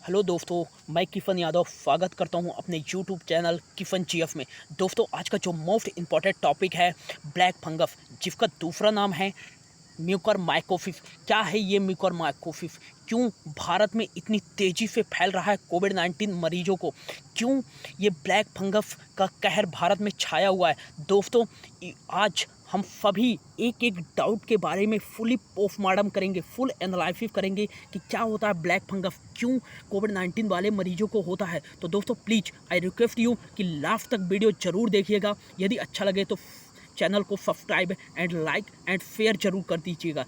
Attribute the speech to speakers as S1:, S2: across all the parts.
S1: Hello दोस्तों, मैं किफ़न यादव स्वागत करता हूं अपने यूट्यूब चैनल किफ़न जीएफ में। दोस्तों, आज का जो मोस्ट इम्पॉर्टेंट टॉपिक है ब्लैक फंगस, जिसका दूसरा नाम है म्यूकरमाइकोसिस। क्या है ये म्यूकरमाइकोसिस? क्यों भारत में इतनी तेज़ी से फैल रहा है कोविड-19 मरीजों को? क्यों ये ब्लैक फंगस का कहर भारत में छाया हुआ है? दोस्तों, आज हम सभी एक एक डाउट के बारे में फुली पोस्टमार्टम करेंगे, फुल एनालिसिस करेंगे कि क्या होता है ब्लैक फंगस, क्यों कोविड-19 वाले मरीजों को होता है। तो दोस्तों, प्लीज़ आई रिक्वेस्ट यू कि लास्ट तक वीडियो ज़रूर देखिएगा। यदि अच्छा लगे तो चैनल को subscribe and like and share जरूर कर दीजिएगा।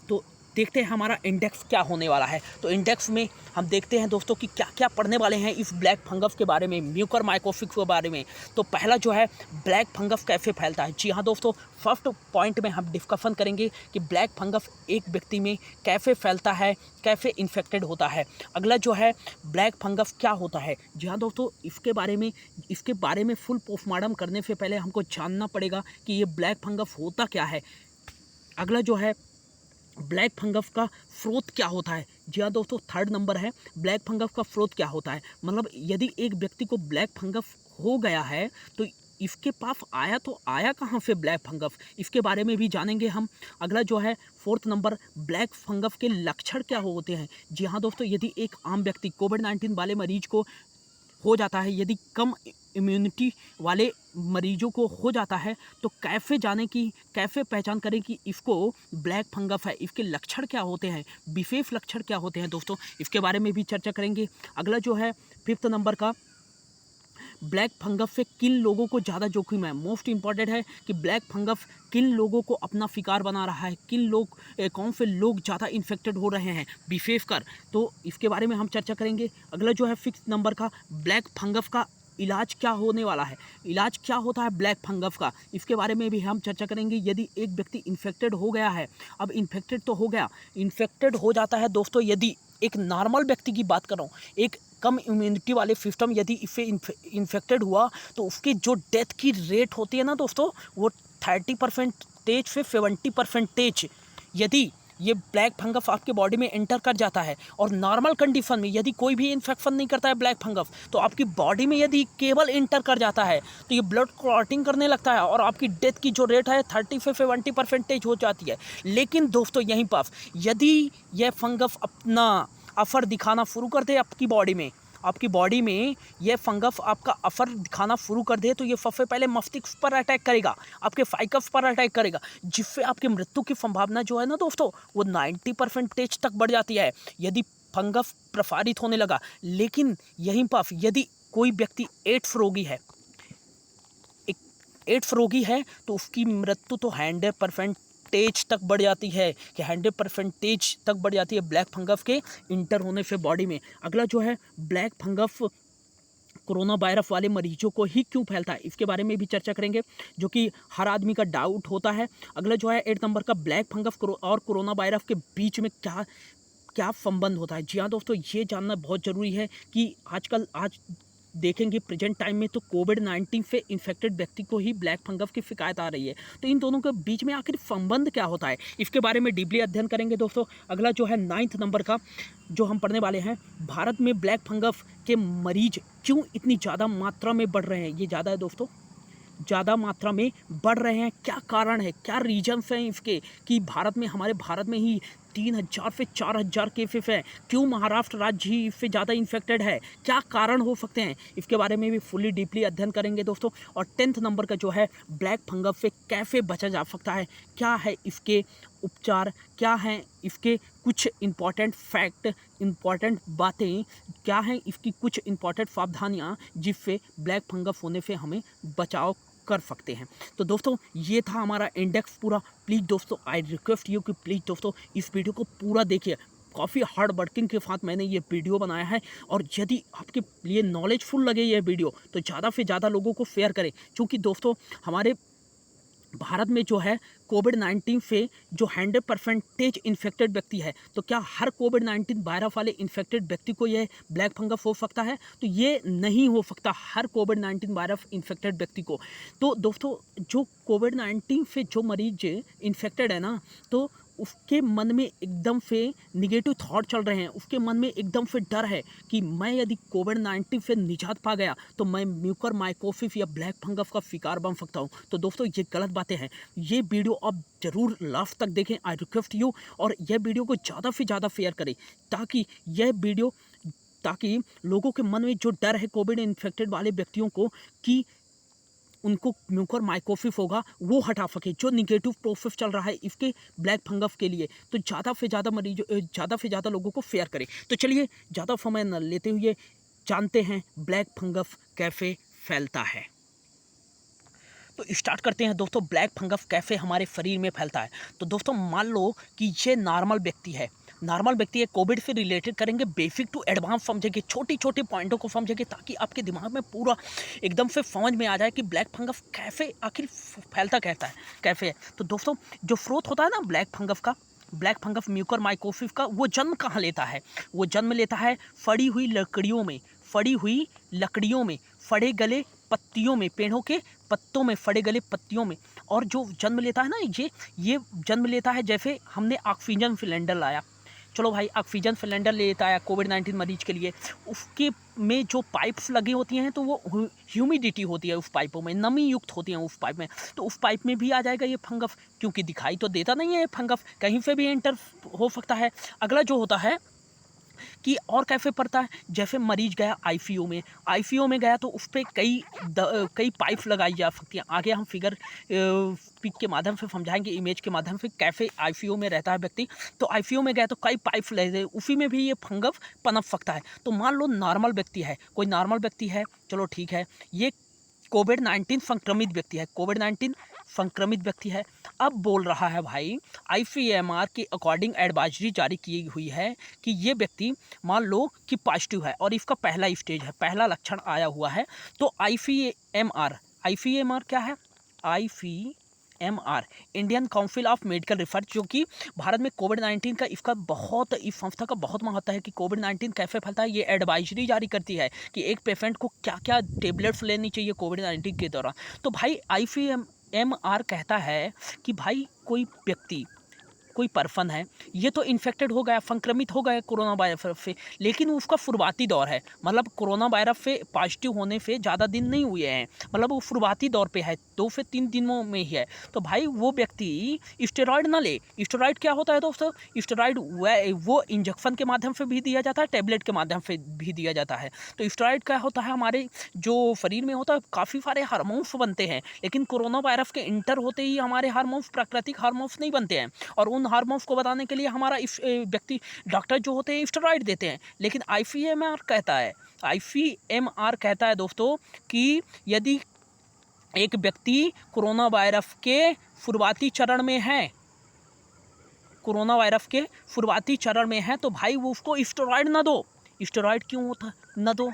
S1: तो देखते हैं हमारा इंडेक्स क्या होने वाला है। तो इंडेक्स में हम देखते हैं दोस्तों कि क्या क्या पढ़ने वाले हैं इस ब्लैक फंगस के बारे में, म्यूकरमाइकोसिस के बारे में। तो पहला जो है, ब्लैक फंगस कैसे फैलता है। जी हाँ दोस्तों, फर्स्ट पॉइंट में हम डिस्कशन करेंगे कि ब्लैक फंगस एक व्यक्ति में कैसे फैलता है, कैसे इन्फेक्टेड होता है। अगला जो है, ब्लैक फंगस क्या होता है। जी हाँ दोस्तों, इसके बारे में फुल पोस्टमार्टम करने से पहले हमको जानना पड़ेगा कि ये ब्लैक फंगस होता क्या है। अगला जो है, ब्लैक फंगस का स्रोत क्या होता है। जी हाँ दोस्तों, थर्ड नंबर है, ब्लैक फंगस का स्रोत क्या होता है। मतलब यदि एक व्यक्ति को ब्लैक फंगस हो गया है तो इसके पास आया तो आया कहाँ से ब्लैक फंगस, इसके बारे में भी जानेंगे हम। अगला जो है, फोर्थ नंबर, ब्लैक फंगस के लक्षण क्या होते हैं। जी हाँ दोस्तों, यदि एक आम व्यक्ति कोविड-19 वाले मरीज को हो जाता है, यदि कम इम्यूनिटी वाले मरीजों को हो जाता है, तो कैसे पहचान करें कि इसको ब्लैक फंगस है, इसके लक्षण क्या होते हैं, विशेष लक्षण क्या होते हैं। दोस्तों, इसके बारे में भी चर्चा करेंगे। अगला जो है, फिफ्थ नंबर का, ब्लैक फंगस से किन लोगों को ज़्यादा जोखिम है। मोस्ट इंपॉर्टेंट है कि ब्लैक फंगस किन लोगों को अपना शिकार बना रहा है, कौन से लोग ज़्यादा इन्फेक्टेड हो रहे हैं विशेषकर। तो इसके बारे में हम चर्चा करेंगे। अगला जो है, फिफ्थ नंबर का, ब्लैक फंगस का इलाज क्या होने वाला है, इलाज क्या होता है ब्लैक फंगस का, इसके बारे में भी हम चर्चा करेंगे। यदि एक व्यक्ति इन्फेक्टेड हो गया है, अब इन्फेक्टेड तो हो गया, इन्फेक्टेड हो जाता है दोस्तों, यदि एक नॉर्मल व्यक्ति की बात कर रहा हूँ, एक कम इम्यूनिटी वाले सिस्टम यदि इससे इन्फेक्टेड हुआ, तो उसकी जो डेथ की रेट होती है ना दोस्तों, वो 30% से 70%। यदि ये ब्लैक फंगस आपके बॉडी में एंटर कर जाता है, और नॉर्मल कंडीशन में यदि कोई भी इन्फेक्शन नहीं करता है ब्लैक फंगस, तो आपकी बॉडी में यदि केवल एंटर कर जाता है तो ये ब्लड क्लॉटिंग करने लगता है और आपकी डेथ की जो रेट है 30 से 70% हो जाती है। लेकिन दोस्तों, यहीं पास यदि यह फंगस अपना असर दिखाना शुरू कर दे आपकी बॉडी में ये फंगस आपका असर दिखाना शुरू कर दे, तो ये सबसे पहले मस्तिष्क पर अटैक करेगा, आपके फाइकस पर अटैक करेगा, जिससे आपकी मृत्यु की संभावना जो है ना दोस्तों, वो 90% तक बढ़ जाती है यदि फंगस प्रसारित होने लगा। लेकिन यहीं पर यदि कोई व्यक्ति एड्स रोगी है तो उसकी मृत्यु तो 100% तक बढ़ जाती है, कि 100% तक बढ़ जाती है ब्लैक फंगस के इंटर होने से बॉडी में। अगला जो है, ब्लैक फंगस कोरोना वायरस वाले मरीजों को ही क्यों फैलता है, इसके बारे में भी चर्चा करेंगे, जो कि हर आदमी का डाउट होता है। अगला जो है, 8 नंबर का, ब्लैक फंगस और कोरोना वायरस के बीच में क्या क्या संबंध होता है। जी हाँ दोस्तों, ये जानना बहुत ज़रूरी है कि आज देखेंगे प्रेजेंट टाइम में तो कोविड-19 से इन्फेक्टेड व्यक्ति को ही ब्लैक फंगस की शिकायत आ रही है, तो इन दोनों के बीच में आखिर संबंध क्या होता है, इसके बारे में डीपली अध्ययन करेंगे दोस्तों। अगला जो है, 9th नंबर का, जो हम पढ़ने वाले हैं, भारत में ब्लैक फंगस के मरीज क्यों इतनी ज़्यादा मात्रा में बढ़ रहे हैं। ये ज़्यादा है दोस्तों, ज़्यादा मात्रा में बढ़ रहे हैं, क्या कारण है, क्या रीजन्स हैं इसके, कि हमारे भारत में ही 3000 से 4000 केसेस हैं। क्यों महाराष्ट्र राज्य ही इससे ज़्यादा इन्फेक्टेड है, क्या कारण हो सकते हैं, इसके बारे में भी फुली डीपली अध्ययन करेंगे दोस्तों। और 10th नंबर का जो है, ब्लैक फंगस से कैसे बचा जा सकता है, क्या है इसके उपचार, क्या हैं इसके कुछ इम्पॉर्टेंट फैक्ट, इम्पॉर्टेंट बातें, क्या हैं इसकी कुछ इम्पॉर्टेंट सावधानियाँ, जिससे ब्लैक फंगस होने से हमें बचाव कर सकते हैं। तो दोस्तों, ये था हमारा इंडेक्स पूरा। प्लीज़ दोस्तों, आई रिक्वेस्ट यू कि प्लीज़ दोस्तों इस वीडियो को पूरा देखिए। काफ़ी हार्ड वर्किंग के साथ मैंने ये वीडियो बनाया है, और यदि आपके लिए नॉलेजफुल लगे ये वीडियो तो ज़्यादा से ज़्यादा लोगों को शेयर करें, क्योंकि दोस्तों हमारे भारत में जो है कोविड-19 से जो 100% इन्फेक्टेड व्यक्ति है, तो क्या हर कोविड-19 वायरस वाले इन्फेक्टेड व्यक्ति को यह ब्लैक फंगस हो सकता है? तो ये नहीं हो सकता हर कोविड-19 वायरस इन्फेक्टेड व्यक्ति को। तो दोस्तों, जो कोविड-19 से जो मरीज इन्फेक्टेड है ना, तो उसके मन में एकदम से निगेटिव थॉट चल रहे हैं, उसके मन में एकदम से डर है कि मैं यदि कोविड-19 से निजात पा गया तो मैं म्यूकरमाइकोसिस या ब्लैक फंगस का शिकार बन सकता हूं। तो दोस्तों ये गलत बातें हैं। ये वीडियो आप ज़रूर लास्ट तक देखें, आई रिक्वेस्ट यू, और यह वीडियो को ज़्यादा से ज़्यादा शेयर करें ताकि लोगों के मन में जो डर है कोविड इन्फेक्टेड वाले व्यक्तियों को कि उनको म्यूकरमाइकोसिस होगा वो हटा सके, जो निगेटिव प्रोसेस चल रहा है इसके ब्लैक फंगस के लिए। तो ज़्यादा से ज़्यादा लोगों को शेयर करें। तो चलिए ज़्यादा समय न लेते हुए जानते हैं ब्लैक फंगस कैसे फैलता है। तो स्टार्ट करते हैं दोस्तों, ब्लैक फंगस कैसे हमारे शरीर में फैलता है। तो दोस्तों मान लो कि ये नॉर्मल व्यक्ति है, कोविड से रिलेटेड करेंगे, बेसिक टू एडवांस समझेंगे, छोटी छोटी पॉइंटों को समझेंगे ताकि आपके दिमाग में पूरा एकदम से समझ में आ जाए कि ब्लैक फंगस कैसे आखिर फैलता कैसे है। तो दोस्तों जो स्रोत होता है ना ब्लैक फंगस म्यूकरमाइकोसिस का, वो जन्म कहाँ लेता है? वो जन्म लेता है फड़ी हुई लकड़ियों में, फड़े गले पत्तियों में, पेड़ों के पत्तों में, फड़े गले पत्तियों में। और जो जन्म लेता है ना ये जन्म लेता है, जैसे हमने ऑक्सीजन सिलेंडर लाया, चलो भाई ऑक्सीजन सिलेंडर लेता है कोविड-19 मरीज के लिए, उसके में जो पाइप्स लगी होती हैं तो वो ह्यूमिडिटी होती है उस पाइपों में, नमी युक्त होती हैं उस पाइप में, तो उस पाइप में भी आ जाएगा ये फंगस, क्योंकि दिखाई तो देता नहीं है ये फंगस, कहीं से भी एंटर हो सकता है। अगला जो होता है कि और कैसे पड़ता है, जैसे मरीज गया आईसीयू में गया तो उस पर कई पाइप लगाई जा सकती हैं। आगे हम फिगर पिक के माध्यम से समझाएंगे, इमेज के माध्यम से कैसे आईसीयू में रहता है व्यक्ति। तो आईसीयू में गया तो कई पाइप लगे, उसी में भी ये फंगस पनप सकता है। तो मान लो नॉर्मल व्यक्ति है, चलो ठीक है, ये कोविड-19 संक्रमित व्यक्ति है। अब बोल रहा है भाई, आईसीएमआर के अकॉर्डिंग एडवाइजरी जारी की हुई है कि ये व्यक्ति मान लो कि पॉजिटिव है और इसका पहला स्टेज है, पहला लक्षण आया हुआ है। तो आईसीएमआर क्या है? ICMR Indian council of medical research, जो कि भारत में कोविड-19 का इस संस्था का बहुत महत्व है कि कोविड-19 कैसे फैलता है। ये एडवाइजरी जारी करती है कि एक पेशेंट को क्या क्या टेबलेट्स लेनी चाहिए कोविड-19 के दौरान। तो भाई आईसीएमआर कहता है कि भाई कोई पर्सन है, ये तो इन्फेक्टेड हो गया, संक्रमित हो गया कोरोना वायरस से, लेकिन उसका शुरुआती दौर है, मतलब कोरोना वायरस से पॉजिटिव होने से ज़्यादा दिन नहीं हुए हैं, मतलब वो शुरुआती दौर पे है, 2 से 3 दिनों में ही है। तो भाई वो व्यक्ति स्टेरॉयड ना ले। स्टेरॉयड क्या होता है दोस्तों? स्टेरॉयड वो इंजेक्शन के माध्यम से भी दिया जाता है, टैबलेट के माध्यम से भी दिया जाता है। तो स्टेरॉयड क्या होता है, हमारे जो शरीर में होता है काफ़ी सारे हार्मोन्स बनते हैं, लेकिन कोरोना वायरस के इंटर होते ही हमारे हार्मोन्स प्राकृतिक हार्मोन्स नहीं बनते हैं, और उन हार्मोन्स को बताने के लिए हमारा इस व्यक्ति डॉक्टर जो होते हैं स्टेरॉयड देते हैं। लेकिन आईसीएमआर कहता है दोस्तों कि यदि एक व्यक्ति कोरोना वायरस के शुरुआती चरण में है तो भाई वो उसको स्टेरॉयड ना दो। स्टेरॉयड क्यों होता न दो?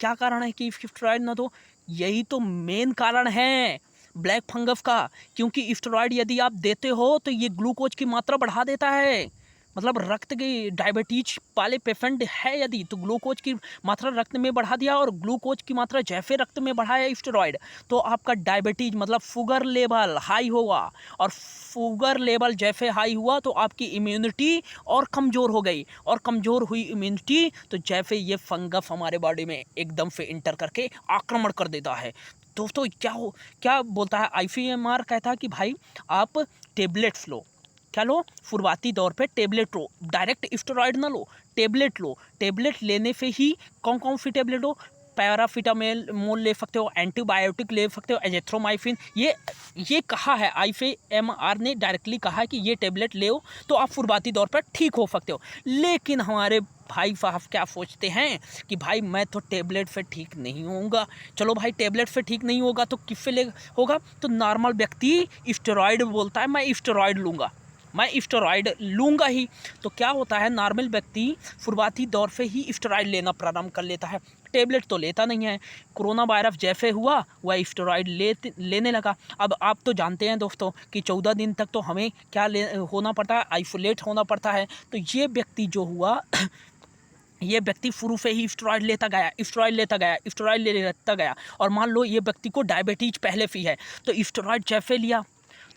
S1: क्या कारण है कि स्टेरॉयड न दो? यही तो मेन कारण है ब्लैक फंगस का, क्योंकि स्टेरॉयड यदि आप देते हो तो ये ग्लूकोज की मात्रा बढ़ा देता है, मतलब रक्त की डायबिटीज वाले पेशेंट है यदि, तो ग्लूकोज की मात्रा रक्त में बढ़ा दिया, और ग्लूकोज की मात्रा जैसे रक्त में बढ़ाया स्टेरॉयड, तो आपका डायबिटीज मतलब शुगर लेवल हाई होगा, और शुगर लेवल जैसे हाई हुआ तो आपकी इम्यूनिटी और कमज़ोर हो गई, और कमज़ोर हुई इम्यूनिटी तो जैसे ये फंगस हमारे बॉडी में एकदम से इंटर करके आक्रमण कर देता है। दोस्तों क्या बोलता है आईसीएमआर? कहता है कि भाई आप टेबलेट्स लो, क्या लो? शुरुआती दौर पे टेबलेट लो, डायरेक्ट स्टेरॉयड ना लो, टेबलेट लो। टेबलेट लेने से ही कौन सी टेबलेट हो? पैरासीटामोल ले सकते हो, एंटीबायोटिक ले सकते हो, एजिथ्रोमाइसिन, ये कहा है आईसीएमआर ने, डायरेक्टली कहा है कि ये टेबलेट ले तो आप शुरुआती दौर पर ठीक हो सकते हो। लेकिन हमारे भाई साहब क्या सोचते हैं कि भाई मैं तो टेबलेट से ठीक नहीं होऊंगा। चलो भाई टेबलेट से ठीक नहीं होगा तो किससे ले होगा? तो नॉर्मल व्यक्ति स्टेरॉयड बोलता है, मैं स्टेरॉयड लूँगा ही। तो क्या होता है, नॉर्मल व्यक्ति शुरुआती दौर से ही स्टेरॉयड लेना प्रारंभ कर लेता है, टेबलेट तो लेता नहीं है। कोरोना वायरस जैसे हुआ वह स्टेरॉयड लेने लगा। अब आप तो जानते हैं दोस्तों कि 14 दिन तक तो हमें क्या होना पड़ता है, आइसोलेट होना पड़ता है। तो ये व्यक्ति जो हुआ ये व्यक्ति शुरू से ही स्टेरॉयड लेता गया, और मान लो ये व्यक्ति को डायबिटीज पहले से है, तो स्टेरॉयड जैसे लिया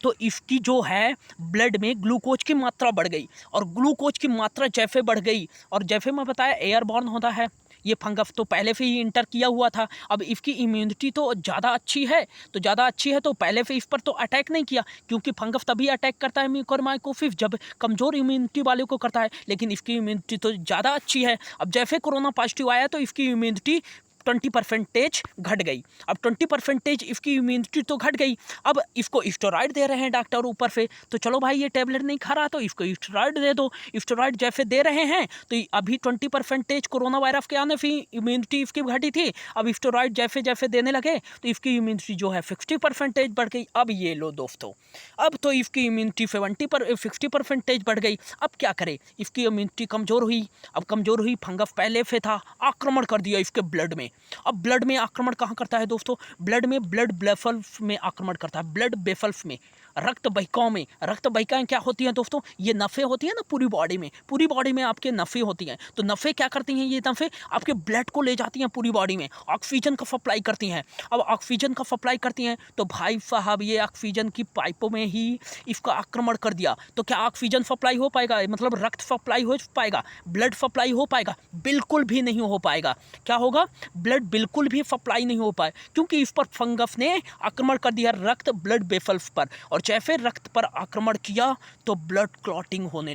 S1: तो इसकी जो है ब्लड में ग्लूकोज की मात्रा बढ़ गई, और ग्लूकोज की मात्रा जैसे बढ़ गई, और जैसे मैं बताया एयरबॉर्न होता है ये फंगस, तो पहले से ही इंटर किया हुआ था। अब इसकी इम्यूनिटी तो ज़्यादा अच्छी है, तो पहले से इस पर तो अटैक नहीं किया, क्योंकि फंगस तभी अटैक करता है म्यूकोरमाइकोसिस जब कमज़ोर इम्यूनिटी वाले को करता है, लेकिन इसकी इम्यूनिटी तो ज़्यादा अच्छी है। अब जैसे कोरोना पॉजिटिव आया तो इसकी इम्यूनिटी 20% घट गई। अब 20% इसकी इम्यूनिटी तो घट गई। अब इसको स्टेरॉइड दे रहे हैं डॉक्टर ऊपर से, तो चलो भाई ये टेबलेट नहीं खा रहा तो इसको स्टेरॉइड दे दो। स्टेरॉइड जैसे दे रहे हैं तो अभी 20% कोरोना वायरस के आने से इम्यूनिटी इसकी घटी थी, अब स्टेरॉइड जैसे जैसे देने लगे तो इसकी इम्यूनिटी जो है 60% बढ़ गई। अब ये लो दोस्तों, अब तो इसकी इम्यूनिटी 60% बढ़ गई। अब क्या करे, इसकी इम्यूनिटी कमज़ोर हुई। अब कमज़ोर हुई, फंगस पहले से था, आक्रमण कर दिया इसके ब्लड में। अब ब्लड में आक्रमण कहाँ करता है दोस्तों, ब्लड वेसल्स में आक्रमण करता है, ब्लड वेसल्स में, रक्त वाहिकाओं में। रक्त वाहिकाएं क्या होती हैं दोस्तों, ये नफ़े होती हैं ना पूरी बॉडी में आपके नफ़े होती हैं। तो नफ़े क्या करती हैं, ये नफ़े आपके ब्लड को ले जाती हैं पूरी बॉडी में, ऑक्सीजन का सप्लाई करती हैं। अब ऑक्सीजन का सप्लाई करती हैं तो भाई साहब ये ऑक्सीजन की पाइपों में ही इसका आक्रमण कर दिया, तो क्या ऑक्सीजन सप्लाई हो पाएगा, मतलब रक्त सप्लाई हो पाएगा, ब्लड सप्लाई हो पाएगा? बिल्कुल भी नहीं हो पाएगा। क्या होगा, ब्लड बिल्कुल भी सप्लाई नहीं हो पाए, क्योंकि इस पर फंगस ने आक्रमण कर दिया रक्त ब्लड वेसल्स पर, और जैसे रक्त पर आक्रमण किया तो ब्लड क्लॉटिंग होने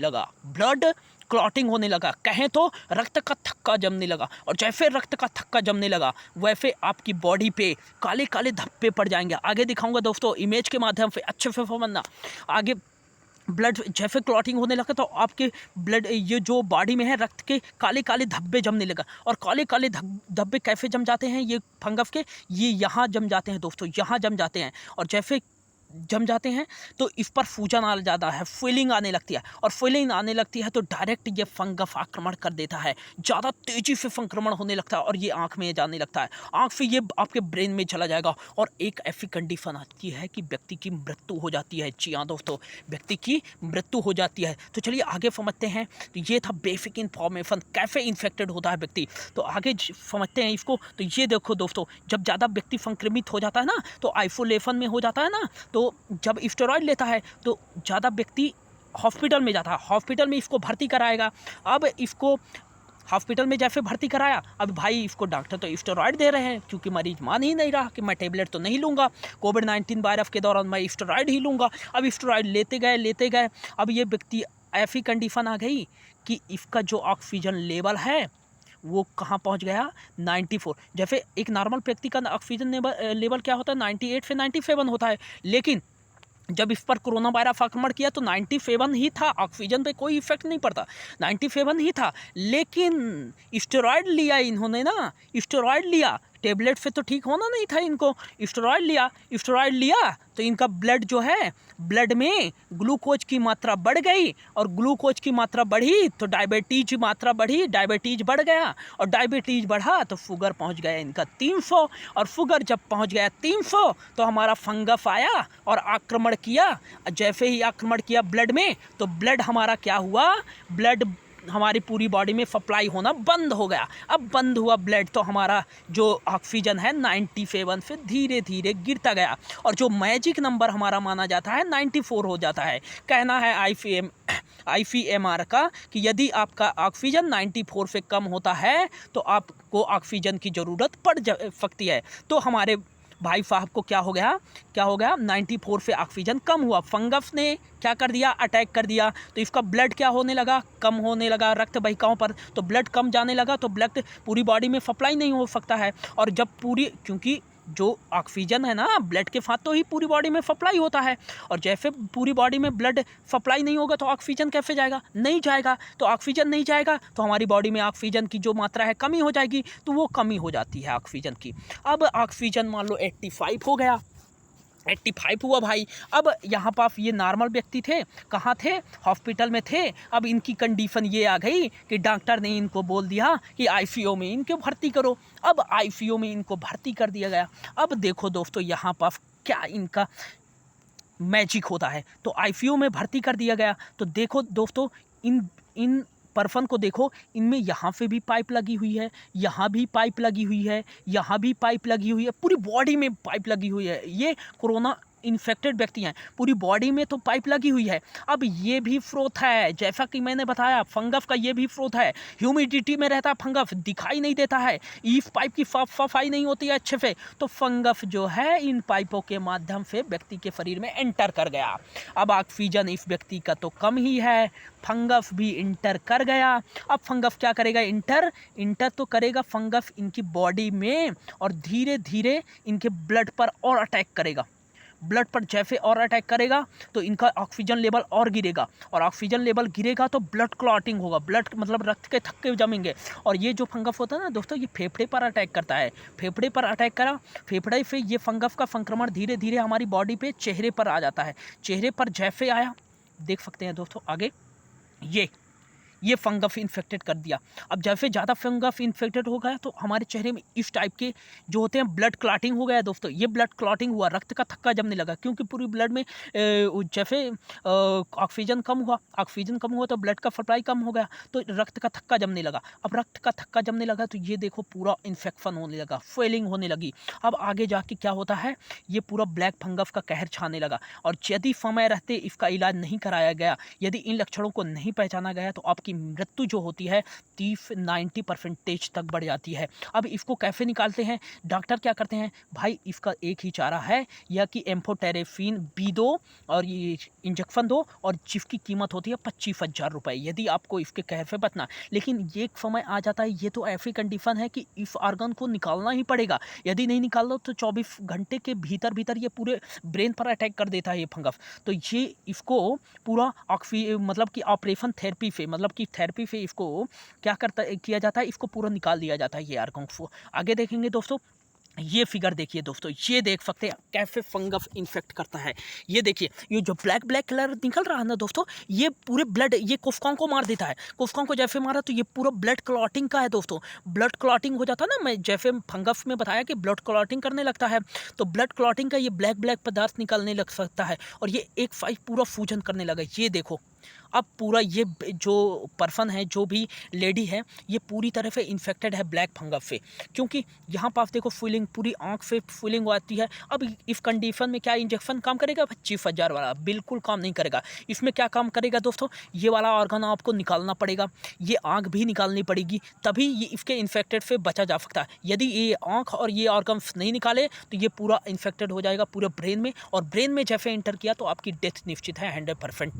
S1: लगा, कहें तो रक्त का थक्का जमने लगा। और जैसे रक्त का थक्का जमने लगा वैसे आपकी बॉडी पे काले काले धब्बे पड़ जाएंगे। आगे दिखाऊंगा दोस्तों इमेज के माध्यम से, अच्छे से समझना। आगे ब्लड जैसे क्लॉटिंग होने लगा तो आपके ब्लड ये जो बॉडी में है रक्त के काले काले धब्बे जमने लगा। और काले काले धब्बे कैसे जम जाते हैं ये फंगस के, ये यहाँ जम जाते हैं दोस्तों, यहाँ जम जाते हैं। और जैसे जम जाते हैं तो इस पर सूजन आ जाता है, फीलिंग आने लगती है, और फीलिंग आने लगती है तो डायरेक्ट ये फंगस आक्रमण कर देता है, ज़्यादा तेज़ी से संक्रमण होने लगता है और ये आँख में जाने लगता है, आँख से ये आपके ब्रेन में चला जाएगा। और एक ऐसी कंडीशन आती है कि व्यक्ति की मृत्यु हो जाती है। जी हाँ दोस्तों, व्यक्ति की मृत्यु हो जाती है। तो चलिए आगे समझते हैं। तो ये था बेसिक इन्फॉर्मेशन, कैसे इन्फेक्टेड होता है व्यक्ति। तो आगे समझते हैं इसको। तो ये देखो दोस्तों, जब ज़्यादा व्यक्ति संक्रमित हो जाता है ना तो आइसोलेशन में हो जाता है ना, तो जब स्टेरॉइड लेता है तो ज़्यादा व्यक्ति हॉस्पिटल में जाता है, हॉस्पिटल में इसको भर्ती कराएगा। अब इसको हॉस्पिटल में जैसे भर्ती कराया, अब भाई इसको डॉक्टर तो स्टेरॉइड दे रहे हैं, क्योंकि मरीज मान ही नहीं रहा कि मैं टेबलेट तो नहीं लूँगा, कोविड-19 वायरस के दौरान मैं स्टेरॉइड ही लूँगा। अब स्टेरॉइड लेते गए, अब ये व्यक्ति ऐसी कंडीशन आ गई कि इसका जो ऑक्सीजन लेवल है वो कहाँ पहुँच गया, 94। जैसे एक नॉर्मल व्यक्ति का ऑक्सीजन लेवल क्या होता है, 98 से 97 होता है, लेकिन जब इस पर कोरोना वायरस आक्रमण किया तो 97 ही था, ऑक्सीजन पे कोई इफेक्ट नहीं पड़ता, 97 ही था। लेकिन स्टेरॉइड लिया इन्होंने ना, स्टेरॉइड लिया, टेबलेट से तो ठीक होना नहीं था इनको, स्टेरॉइड लिया तो इनका ब्लड जो है, ब्लड में ग्लूकोज की मात्रा बढ़ गई, और ग्लूकोज की मात्रा बढ़ी तो डायबिटीज की मात्रा बढ़ी, डायबिटीज बढ़ गया, और डायबिटीज बढ़ा तो शुगर पहुंच गया इनका 300, और शुगर जब पहुंच गया 300 तो हमारा फंगस आया और आक्रमण किया। जैसे ही आक्रमण किया ब्लड में तो ब्लड हमारा क्या हुआ, ब्लड हमारी पूरी बॉडी में सप्लाई होना बंद हो गया। अब बंद हुआ ब्लड तो हमारा जो ऑक्सीजन है 97 से धीरे धीरे गिरता गया, और जो मैजिक नंबर हमारा माना जाता है 94 हो जाता है। कहना है ICMR का कि यदि आपका ऑक्सीजन 94 से कम होता है तो आपको ऑक्सीजन की ज़रूरत पड़ सकती है। तो हमारे भाई साहब को क्या हो गया 94 से ऑक्सीजन कम हुआ, फंगस ने क्या कर दिया, अटैक कर दिया, तो इसका ब्लड क्या होने लगा, कम होने लगा रक्त वाहिकाओं पर, तो ब्लड कम जाने लगा, तो ब्लड पूरी बॉडी में सप्लाई नहीं हो सकता है। और जब क्योंकि जो ऑक्सीजन है ना ब्लड के साथ तो ही पूरी बॉडी में सप्लाई होता है, और जैसे पूरी बॉडी में ब्लड सप्लाई नहीं होगा तो ऑक्सीजन कैसे जाएगा, नहीं जाएगा। तो ऑक्सीजन नहीं जाएगा तो हमारी बॉडी में ऑक्सीजन की जो मात्रा है कमी हो जाएगी, तो वो कमी हो जाती है ऑक्सीजन की। अब ऑक्सीजन मान लो 85 हो गया, 85 हुआ भाई। अब यहाँ पास ये नॉर्मल व्यक्ति थे, कहाँ थे, हॉस्पिटल में थे। अब इनकी कंडीशन ये आ गई कि डॉक्टर ने इनको बोल दिया कि ICU में इनको भर्ती करो। अब ICU में इनको भर्ती कर दिया गया। अब देखो दोस्तों यहाँ पास क्या इनका मैजिक होता है, तो ICU में भर्ती कर दिया गया। तो देखो दोस्तों इन पर्सन को देखो, इनमें यहाँ पे भी पाइप लगी हुई है, यहाँ भी पाइप लगी हुई है, यहाँ भी पाइप लगी हुई है, पूरी बॉडी में पाइप लगी हुई है। ये कोरोना इन्फेक्टेड व्यक्ति हैं, पूरी बॉडी में तो पाइप लगी हुई है। अब ये भी फ्रोथ है, जैसा कि मैंने बताया फंगस का ये भी फ्रोथ है, ह्यूमिडिटी में रहता है फंगस, दिखाई नहीं देता है, ईफ पाइप की सफाई नहीं होती है अच्छे से, तो फंगस जो है इन पाइपों के माध्यम से व्यक्ति के शरीर में एंटर कर गया। अब ऑक्सीजन इस व्यक्ति का तो कम ही है, फंगस भी इंटर कर गया। अब फंगस क्या करेगा, इंटर तो करेगा फंगस इनकी बॉडी में, और धीरे धीरे इनके ब्लड पर और अटैक करेगा। ब्लड पर जैसे और अटैक करेगा तो इनका ऑक्सीजन लेवल और गिरेगा, और ऑक्सीजन लेवल गिरेगा तो ब्लड क्लॉटिंग होगा, ब्लड मतलब रक्त के थक्के जमेंगे। और ये जो फंगस होता है ना दोस्तों, ये फेफड़े पर अटैक करता है, फेफड़े पर अटैक करा, फेफड़े से ये फंगस का संक्रमण धीरे धीरे हमारी बॉडी पे चेहरे पर आ जाता है। चेहरे पर जैसे आया, देख सकते हैं दोस्तों आगे, ये फंगस इन्फेक्टेड कर दिया। अब जैसे ज़्यादा फंगस इन्फेक्टेड हो गया तो हमारे चेहरे में इस टाइप के जो होते हैं ब्लड क्लॉटिंग हो गया दोस्तों। ये ब्लड क्लॉटिंग हुआ, रक्त का थक्का जमने लगा, क्योंकि पूरी ब्लड में जैसे ऑक्सीजन कम हुआ तो ब्लड का सप्लाई कम हो गया, तो रक्त का थक्का जमने लगा। अब रक्त का थक्का जमने लगा तो ये देखो पूरा इन्फेक्शन होने लगा, स्वेलिंग होने लगी। अब आगे जाके क्या होता है, ये पूरा ब्लैक फंगस का कहर छाने लगा। और यदि समय रहते इसका इलाज नहीं कराया गया, यदि इन लक्षणों को नहीं पहचाना गया, तो आपकी मृत्यु जो होती है 30-90% तक बढ़ जाती है। अब इसको कैसे निकालते हैं, डॉक्टर क्या करते हैं भाई, इसका एक ही चारा है, या कि एम्फोटेरेफिन बी दो और ये इंजेक्शन दो, और जिसकी कीमत होती है 25,000 रुपये, यदि आपको इसके कहर से बचना। लेकिन ये समय आ जाता है, ये तो ऐसी कंडीशन है कि इस ऑर्गन को निकालना ही पड़ेगा। यदि नहीं निकाल लो तो 24 घंटे के भीतर ये पूरे ब्रेन पर अटैक कर देता है ये फंगस। तो ये इसको पूरा मतलब कि ऑपरेशन थेरेपी से, मतलब कि थेरेपी से इसको क्या किया जाता है, इसको पूरा निकाल दिया जाता है ये ऑर्गन को। आगे देखेंगे दोस्तों, ये फिगर देखिए दोस्तों, ये देख सकते हैं कैसे फंगस इन्फेक्ट करता है। ये देखिए, ये जो ब्लैक कलर निकल रहा है ना दोस्तों, ये पूरे ब्लड, ये कोशिकाओं को मार देता है। कोशिकाओं को जैसे मारा तो ये पूरा ब्लड क्लॉटिंग का है दोस्तों। ब्लड क्लॉटिंग हो जाता है ना, मैं जैसे फंगस में बताया कि ब्लड क्लॉटिंग करने लगता है, तो ब्लड क्लॉटिंग का ये ब्लैक पदार्थ निकलने लग सकता है, और ये एक साइड पूरा फूजन करने लगा। ये देखो, अब पूरा ये जो पर्सन है, जो भी लेडी है, ये पूरी तरह से इन्फेक्टेड है ब्लैक फंगस से, क्योंकि यहाँ पर आप देखो फीलिंग, पूरी आंख से फीलिंग आती है। अब इस कंडीशन में क्या इंजेक्शन काम करेगा, 25,000 वाला बिल्कुल काम नहीं करेगा। इसमें क्या काम करेगा दोस्तों, ये वाला ऑर्गन आपको निकालना पड़ेगा, ये आंख भी निकालनी पड़ेगी, तभी ये इसके इन्फेक्टेड से बचा जा सकता है। यदि ये आंख और ये ऑर्गन नहीं निकाले तो ये पूरा इन्फेक्टेड हो जाएगा पूरे ब्रेन में, और ब्रेन में जैसे एंटर किया तो आपकी डेथ निश्चित है, 100%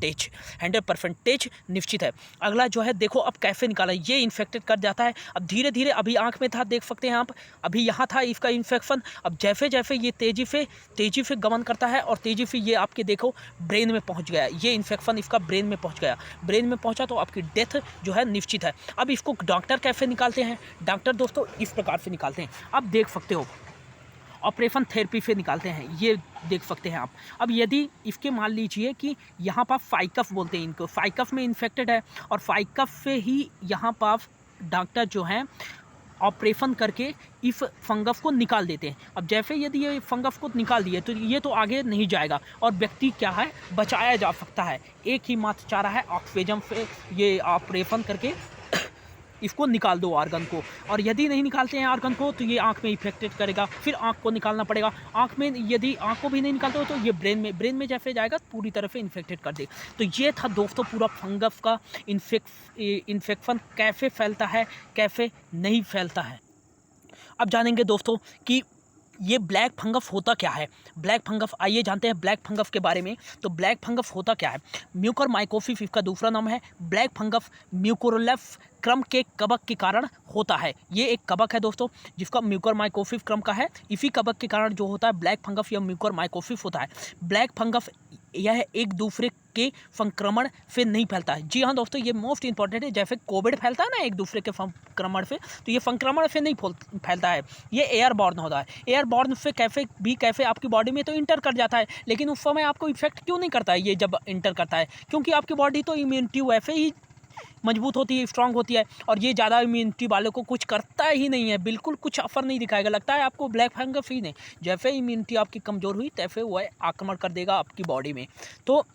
S1: निश्चित है। अगला जो है देखो, अब कैसे निकाला, ये इन्फेक्टेड कर जाता है। अब धीरे धीरे, अभी आंख में था, देख सकते हैं आप, अभी यहाँ था इसका इन्फेक्शन। अब जैसे जैसे ये तेजी से गमन करता है, और तेजी से ये आपके देखो ब्रेन में पहुँच गया, ये इन्फेक्शन इसका ब्रेन में पहुँच गया, ब्रेन में पहुँचा तो आपकी डेथ जो है निश्चित है। अब इसको डॉक्टर कैसे निकालते हैं, डॉक्टर दोस्तों इस प्रकार से निकालते हैं, आप देख सकते हो, ऑपरेशन थेरेपी से निकालते हैं, ये देख सकते हैं आप। अब यदि इसके मान लीजिए कि यहाँ पर फाइकस बोलते हैं इनको, फाइकस में इन्फेक्टेड है, और फाइकस से ही यहाँ पर डॉक्टर जो हैं ऑपरेशन करके इस फंगस को निकाल देते हैं। अब जैसे यदि ये फंगस को निकाल दिए तो ये तो आगे नहीं जाएगा, और व्यक्ति क्या है, बचाया जा सकता है। एक ही मात्र चारा है, ऑक्सीजन से ये ऑपरेशन करके इसको निकाल दो ऑर्गन को। और यदि नहीं निकालते हैं ऑर्गन को तो ये आंख में इफेक्टेड करेगा, फिर आंख को निकालना पड़ेगा। आंख में यदि आंख को भी नहीं निकालते हो तो ये ब्रेन में जैसे जाएगा पूरी तरह से इन्फेक्टेड कर दे। तो ये था दोस्तों पूरा फंगस का इन्फेक्शन कैसे फैलता है, कैसे नहीं फैलता है। अब जानेंगे दोस्तों कि ये ब्लैक फंगस होता क्या है। ब्लैक फंगस, आइए जानते हैं ब्लैक फंगस के बारे में। तो ब्लैक फंगस होता क्या है, म्यूकरमाइकोसिस इसका दूसरा नाम है। ब्लैक फंगस म्यूकोरलेफ क्रम के कवक के कारण होता है। ये एक कवक है दोस्तों जिसका म्यूकरमाइकोसिस क्रम का है, इसी कवक के कारण जो होता है ब्लैक फंगस या म्यूकरमाइकोसिस होता है। ब्लैक फंगस यह एक दूसरे के संक्रमण से नहीं फैलता है। जी हाँ दोस्तों, ये मोस्ट इंपॉर्टेंट है। जैसे कोविड फैलता है ना एक दूसरे के संक्रमण से, तो ये संक्रमण से नहीं फैलता है, ये एयरबॉर्न होता है। एयरबॉर्न से कैसे आपकी बॉडी में तो इंटर कर जाता है, लेकिन उस समय आपको इफेक्ट क्यों नहीं करता है ये जब इंटर करता है, क्योंकि आपकी बॉडी तो इम्यूनिटी वैसे ही मजबूत होती है, स्ट्रांग होती है, और ये ज़्यादा इम्यूनिटी वालों को कुछ करता ही नहीं है, बिल्कुल कुछ असर नहीं दिखाएगा। लगता है आपको ब्लैक फंगस ही नहीं, जैसे इम्यूनिटी आपकी कमज़ोर हुई तैसे वह आक्रमण कर देगा आपकी बॉडी में। तो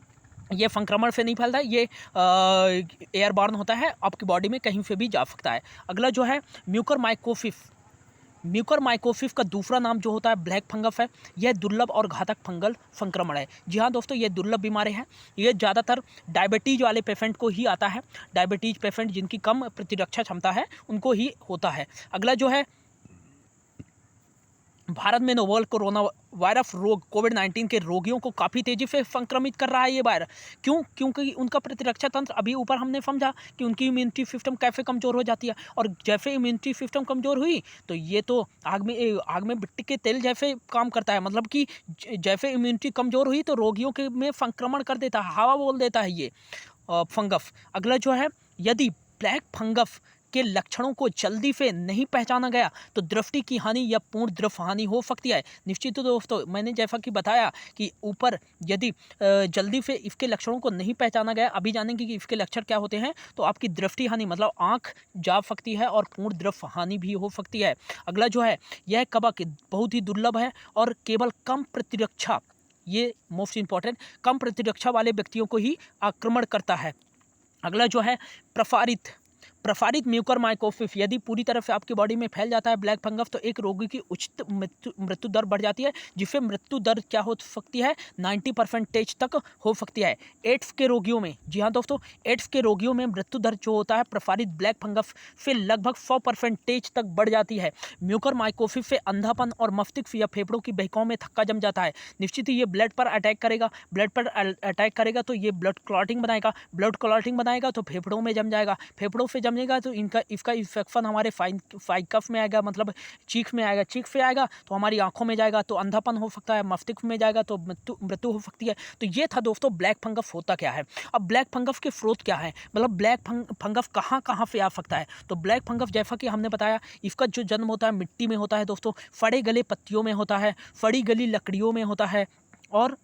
S1: ये संक्रमण से नहीं फैलता है, ये एयरबॉर्न होता है, आपकी बॉडी में कहीं से भी जा सकता है। अगला जो है म्यूकरमाइकोसिस, म्यूकरमाइकोसिस का दूसरा नाम जो होता है ब्लैक फंगस है। यह दुर्लभ और घातक फंगल संक्रमण है। जी हाँ दोस्तों, ये दुर्लभ बीमारी है। ये ज़्यादातर डायबिटीज़ वाले पेशेंट को ही आता है। डायबिटीज़ पेशेंट जिनकी कम प्रतिरक्षा क्षमता है उनको ही होता है। अगला जो है, भारत में नोवल कोरोना वायरस रोग कोविड-19 के रोगियों को काफ़ी तेज़ी से संक्रमित कर रहा है ये वायरस। क्यों? क्योंकि उनका प्रतिरक्षा तंत्र, अभी ऊपर हमने समझा कि उनकी इम्यूनिटी सिस्टम कैसे कमज़ोर हो जाती है, और जैसे इम्यूनिटी सिस्टम कमज़ोर हुई तो ये तो आग में मिट्टी के तेल जैसे काम करता है। मतलब कि जैसे इम्यूनिटी कमज़ोर हुई तो रोगियों के में संक्रमण कर देता है, हवा बोल देता है ये फंगस। अगला जो है, यदि ब्लैक फंगस के लक्षणों को जल्दी से नहीं पहचाना गया तो दृष्टि की हानि या पूर्ण दृष्टि हानि हो सकती है। निश्चित दोस्तों, मैंने जैसा कि बताया कि ऊपर यदि जल्दी से इसके लक्षणों को नहीं पहचाना गया, अभी जानेंगे कि इसके लक्षण क्या होते हैं, तो आपकी दृष्टि हानि मतलब आंख जा सकती है और पूर्ण दृष्टि हानि भी हो सकती है। अगला जो है, यह कवक बहुत ही दुर्लभ है और केवल कम प्रतिरक्षा, ये मोस्ट इंपॉर्टेंट, कम प्रतिरक्षा वाले व्यक्तियों को ही आक्रमण करता है। अगला जो है, प्रसारित म्यूकरमाइकोसिस यदि पूरी तरह से आपकी बॉडी में फैल जाता है ब्लैक फंगस, तो एक रोगी की उचित मृत्यु दर बढ़ जाती है, जिससे मृत्यु दर क्या हो सकती है, 90% तक हो सकती है। एड्स के रोगियों में, जी हाँ दोस्तों, एड्स के रोगियों में मृत्यु दर जो होता है प्रसारित ब्लैक फंगस से लगभग 100% तक बढ़ जाती है। म्यूकरमाइकोसिस से अंधापन और मस्तिष्क या फेफड़ों की बहिकाओं में थक्का जम जाता है। निश्चित ही ये ब्लड पर अटैक करेगा तो ये ब्लड क्लॉटिंग बनाएगा तो फेफड़ों में जम जाएगा, फेफड़ों से जमेगा तो इसका इन्फेक्शन हमारे फाइकफ में आएगा, मतलब चीख में आएगा, चीख से आएगा तो हमारी आंखों में जाएगा तो अंधापन हो सकता है, मस्तिष्क में जाएगा तो मृत्यु हो सकती है। तो ये था दोस्तों ब्लैक फंगस होता क्या है। अब ब्लैक फंगस के स्रोत क्या है, मतलब ब्लैक फंगस कहाँ से आ सकता है। तो ब्लैक फंगस जैसा कि हमने बताया, इसका जो जन्म होता है मिट्टी में होता है दोस्तों, फड़े गले पत्तियों में होता है, फड़ी गली लकड़ियों में होता है, और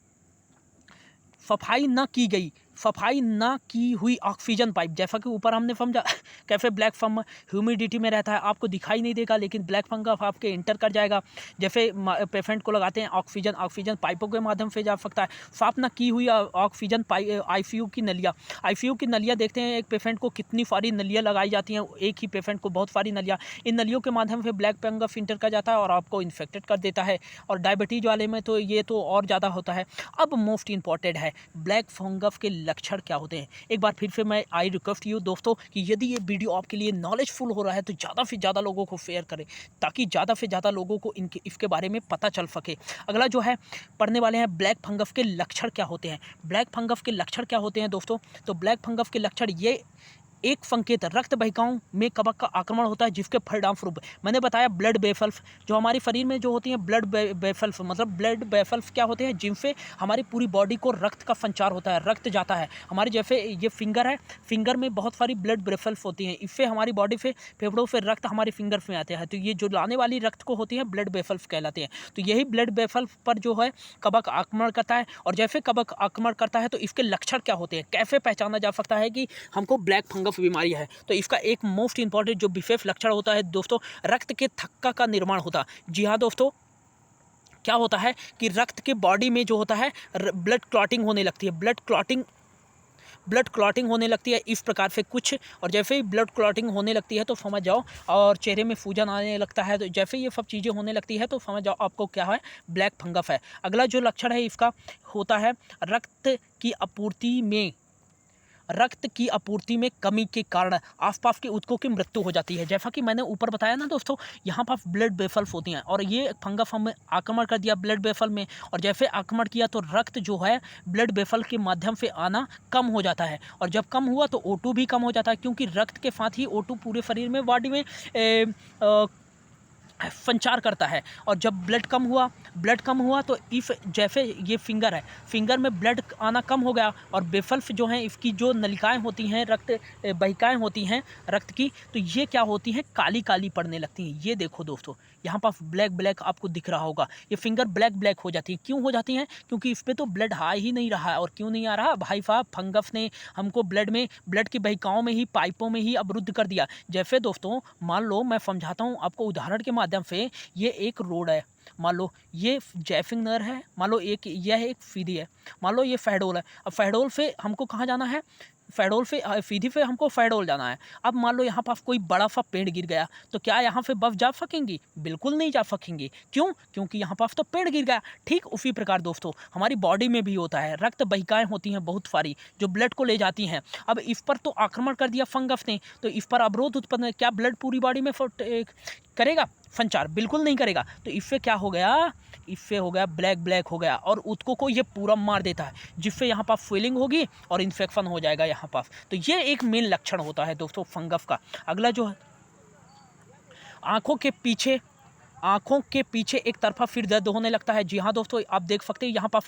S1: सफाई ना की हुई ऑक्सीजन पाइप, जैसा कि ऊपर हमने समझा कैसे ब्लैक फंगस ह्यूमिडिटी में रहता है, आपको दिखाई नहीं देगा, लेकिन ब्लैक फंगस आपके इंटर कर जाएगा। जैसे पेशेंट को लगाते हैं ऑक्सीजन पाइपों के माध्यम से जा सकता है। साफ ना की हुई ऑक्सीजन आईसीयू की नलियाँ देखते हैं एक पेशेंट को कितनी सारी नलियाँ लगाई जाती हैं, एक ही पेशेंट को बहुत सारी नलियाँ, इन नलियों के माध्यम से ब्लैक फंगस इंटर कर जाता है और आपको इन्फेक्टेड कर देता है। और डायबिटीज वाले में तो ये तो और ज़्यादा होता है। अब मोस्ट इंपॉर्टेंट है, ब्लैक फंगस के लक्षण क्या होते हैं। एक बार फिर से मैं आई रिक्वेस्ट यू दोस्तों कि यदि ये वीडियो आपके लिए नॉलेजफुल हो रहा है तो ज़्यादा से ज़्यादा लोगों को शेयर करें, ताकि ज़्यादा से ज़्यादा लोगों को इसके बारे में पता चल सके। अगला जो है, पढ़ने वाले हैं ब्लैक फंगस के लक्षण क्या होते हैं। ब्लैक फंगस के लक्षण क्या होते हैं दोस्तों, तो ब्लैक फंगस के लक्षण ये एक संकेत रक्त वाहिकाओं में कवक का आक्रमण होता है, जिसके परिणाम स्वरूप मैंने बताया ब्लड वेसल्स, जो हमारे शरीर में जो होती हैं ब्लड वेसल्स, मतलब ब्लड वेसल्स क्या होते हैं, जिनसे हमारी पूरी बॉडी को रक्त का संचार होता है, रक्त जाता है। हमारे जैसे ये फिंगर है, फिंगर में बहुत सारी ब्लड वेसल्स होती हैं, इससे हमारी बॉडी से फेफड़ों से रक्त हमारे फिंगर में आते हैं, तो ये जो लाने वाली रक्त को होती है ब्लड वेसल्स कहलाते हैं। तो यही ब्लड वेसल्स पर जो है कवक आक्रमण करता है, और जैसे कवक आक्रमण करता है तो इसके लक्षण क्या होते हैं, कैसे पहचाना जा सकता है कि हमको ब्लैक फंगस बीमारी है। तो इसका एक मोस्ट इंपॉर्टेंट जो विशेष लक्षण होता है दोस्तों, रक्त के थक्का का निर्माण होता। जी हाँ दोस्तों, क्या होता है कि रक्त के बॉडी में जो होता है ब्लड क्लॉटिंग होने लगती है, ब्लड क्लॉटिंग होने लगती है इस प्रकार से कुछ, और जैसे ही ब्लड क्लॉटिंग होने लगती है तो समझ जाओ, और चेहरे में सूजन आने लगता है, तो जैसे ये सब चीज़ें होने लगती है तो समझ जाओ आपको क्या है, ब्लैक फंगस है। अगला जो लक्षण है इसका होता है रक्त की आपूर्ति में कमी के कारण आसपास के ऊतकों की मृत्यु हो जाती है। जैसा कि मैंने ऊपर बताया ना दोस्तों, यहाँ पर ब्लड वेसल्स होती हैं, और ये फंगस हमें आक्रमण कर दिया ब्लड वेसल में, और जैसे आक्रमण किया तो रक्त जो है ब्लड वेसल के माध्यम से आना कम हो जाता है, और जब कम हुआ तो O2 भी कम हो जाता है, क्योंकि रक्त के साथ ही O2 पूरे शरीर में बॉडी में संचार करता है। और जब ब्लड कम हुआ तो इफ जैसे ये फिंगर में ब्लड आना कम हो गया, और वेसल्स जो हैं इसकी जो नलिकाएं होती हैं, रक्त वाहिकाएं होती हैं रक्त की, तो ये क्या होती हैं, काली काली पड़ने लगती हैं। ये देखो दोस्तों, यहाँ पर ब्लैक आपको दिख रहा होगा, ये फिंगर ब्लैक हो जाती है। क्यों हो जाती हैं, क्योंकि इस पर तो ब्लड आ ही नहीं रहा है। और क्यों नहीं आ रहा भाई साहब, फंगस ने हमको ब्लड की वाहिकाओं में ही, पाइपों में ही अवरुद्ध कर दिया। जैसे दोस्तों मान लो, मैं समझाता हूँ आपको उदाहरण के माध्यम से, ये एक रोड है, मान लो ये जैफिंग नर है, मान लो यह एक फीदी है, मान लो ये फैडोल है। अब फैडोल से हमको कहाँ जाना है, फैडोल से फीदी पे हमको फैडोल जाना है। अब मान लो यहाँ पर कोई बड़ा सा पेड़ गिर गया, तो क्या यहाँ पे बर्फ जा सकेंगी? बिल्कुल नहीं जा सकेंगी। क्यों? क्योंकि यहाँ पर तो पेड़ गिर गया। ठीक उसी प्रकार दोस्तों हमारी बॉडी में भी होता है, रक्त बहिकाएँ होती हैं बहुत सारी जो ब्लड को ले जाती हैं। अब इस पर तो आक्रमण कर दिया फंगस ने, तो इस पर अवरोध उत्पन्न, क्या ब्लड पूरी बॉडी में करेगा संचार? बिल्कुल नहीं करेगा। तो इससे क्या हो गया, इससे हो गया ब्लैक हो गया और ऊतकों को ये पूरा मार देता है, जिससे यहाँ पर स्वेलिंग होगी और इन्फेक्शन हो जाएगा यहाँ पर। तो ये एक मेन लक्षण होता है दोस्तों फंगस का। अगला जो है आँखों के पीछे एक तरफा फिर दर्द होने लगता है। जी हाँ दोस्तों, आप देख सकते हैं यहाँ पर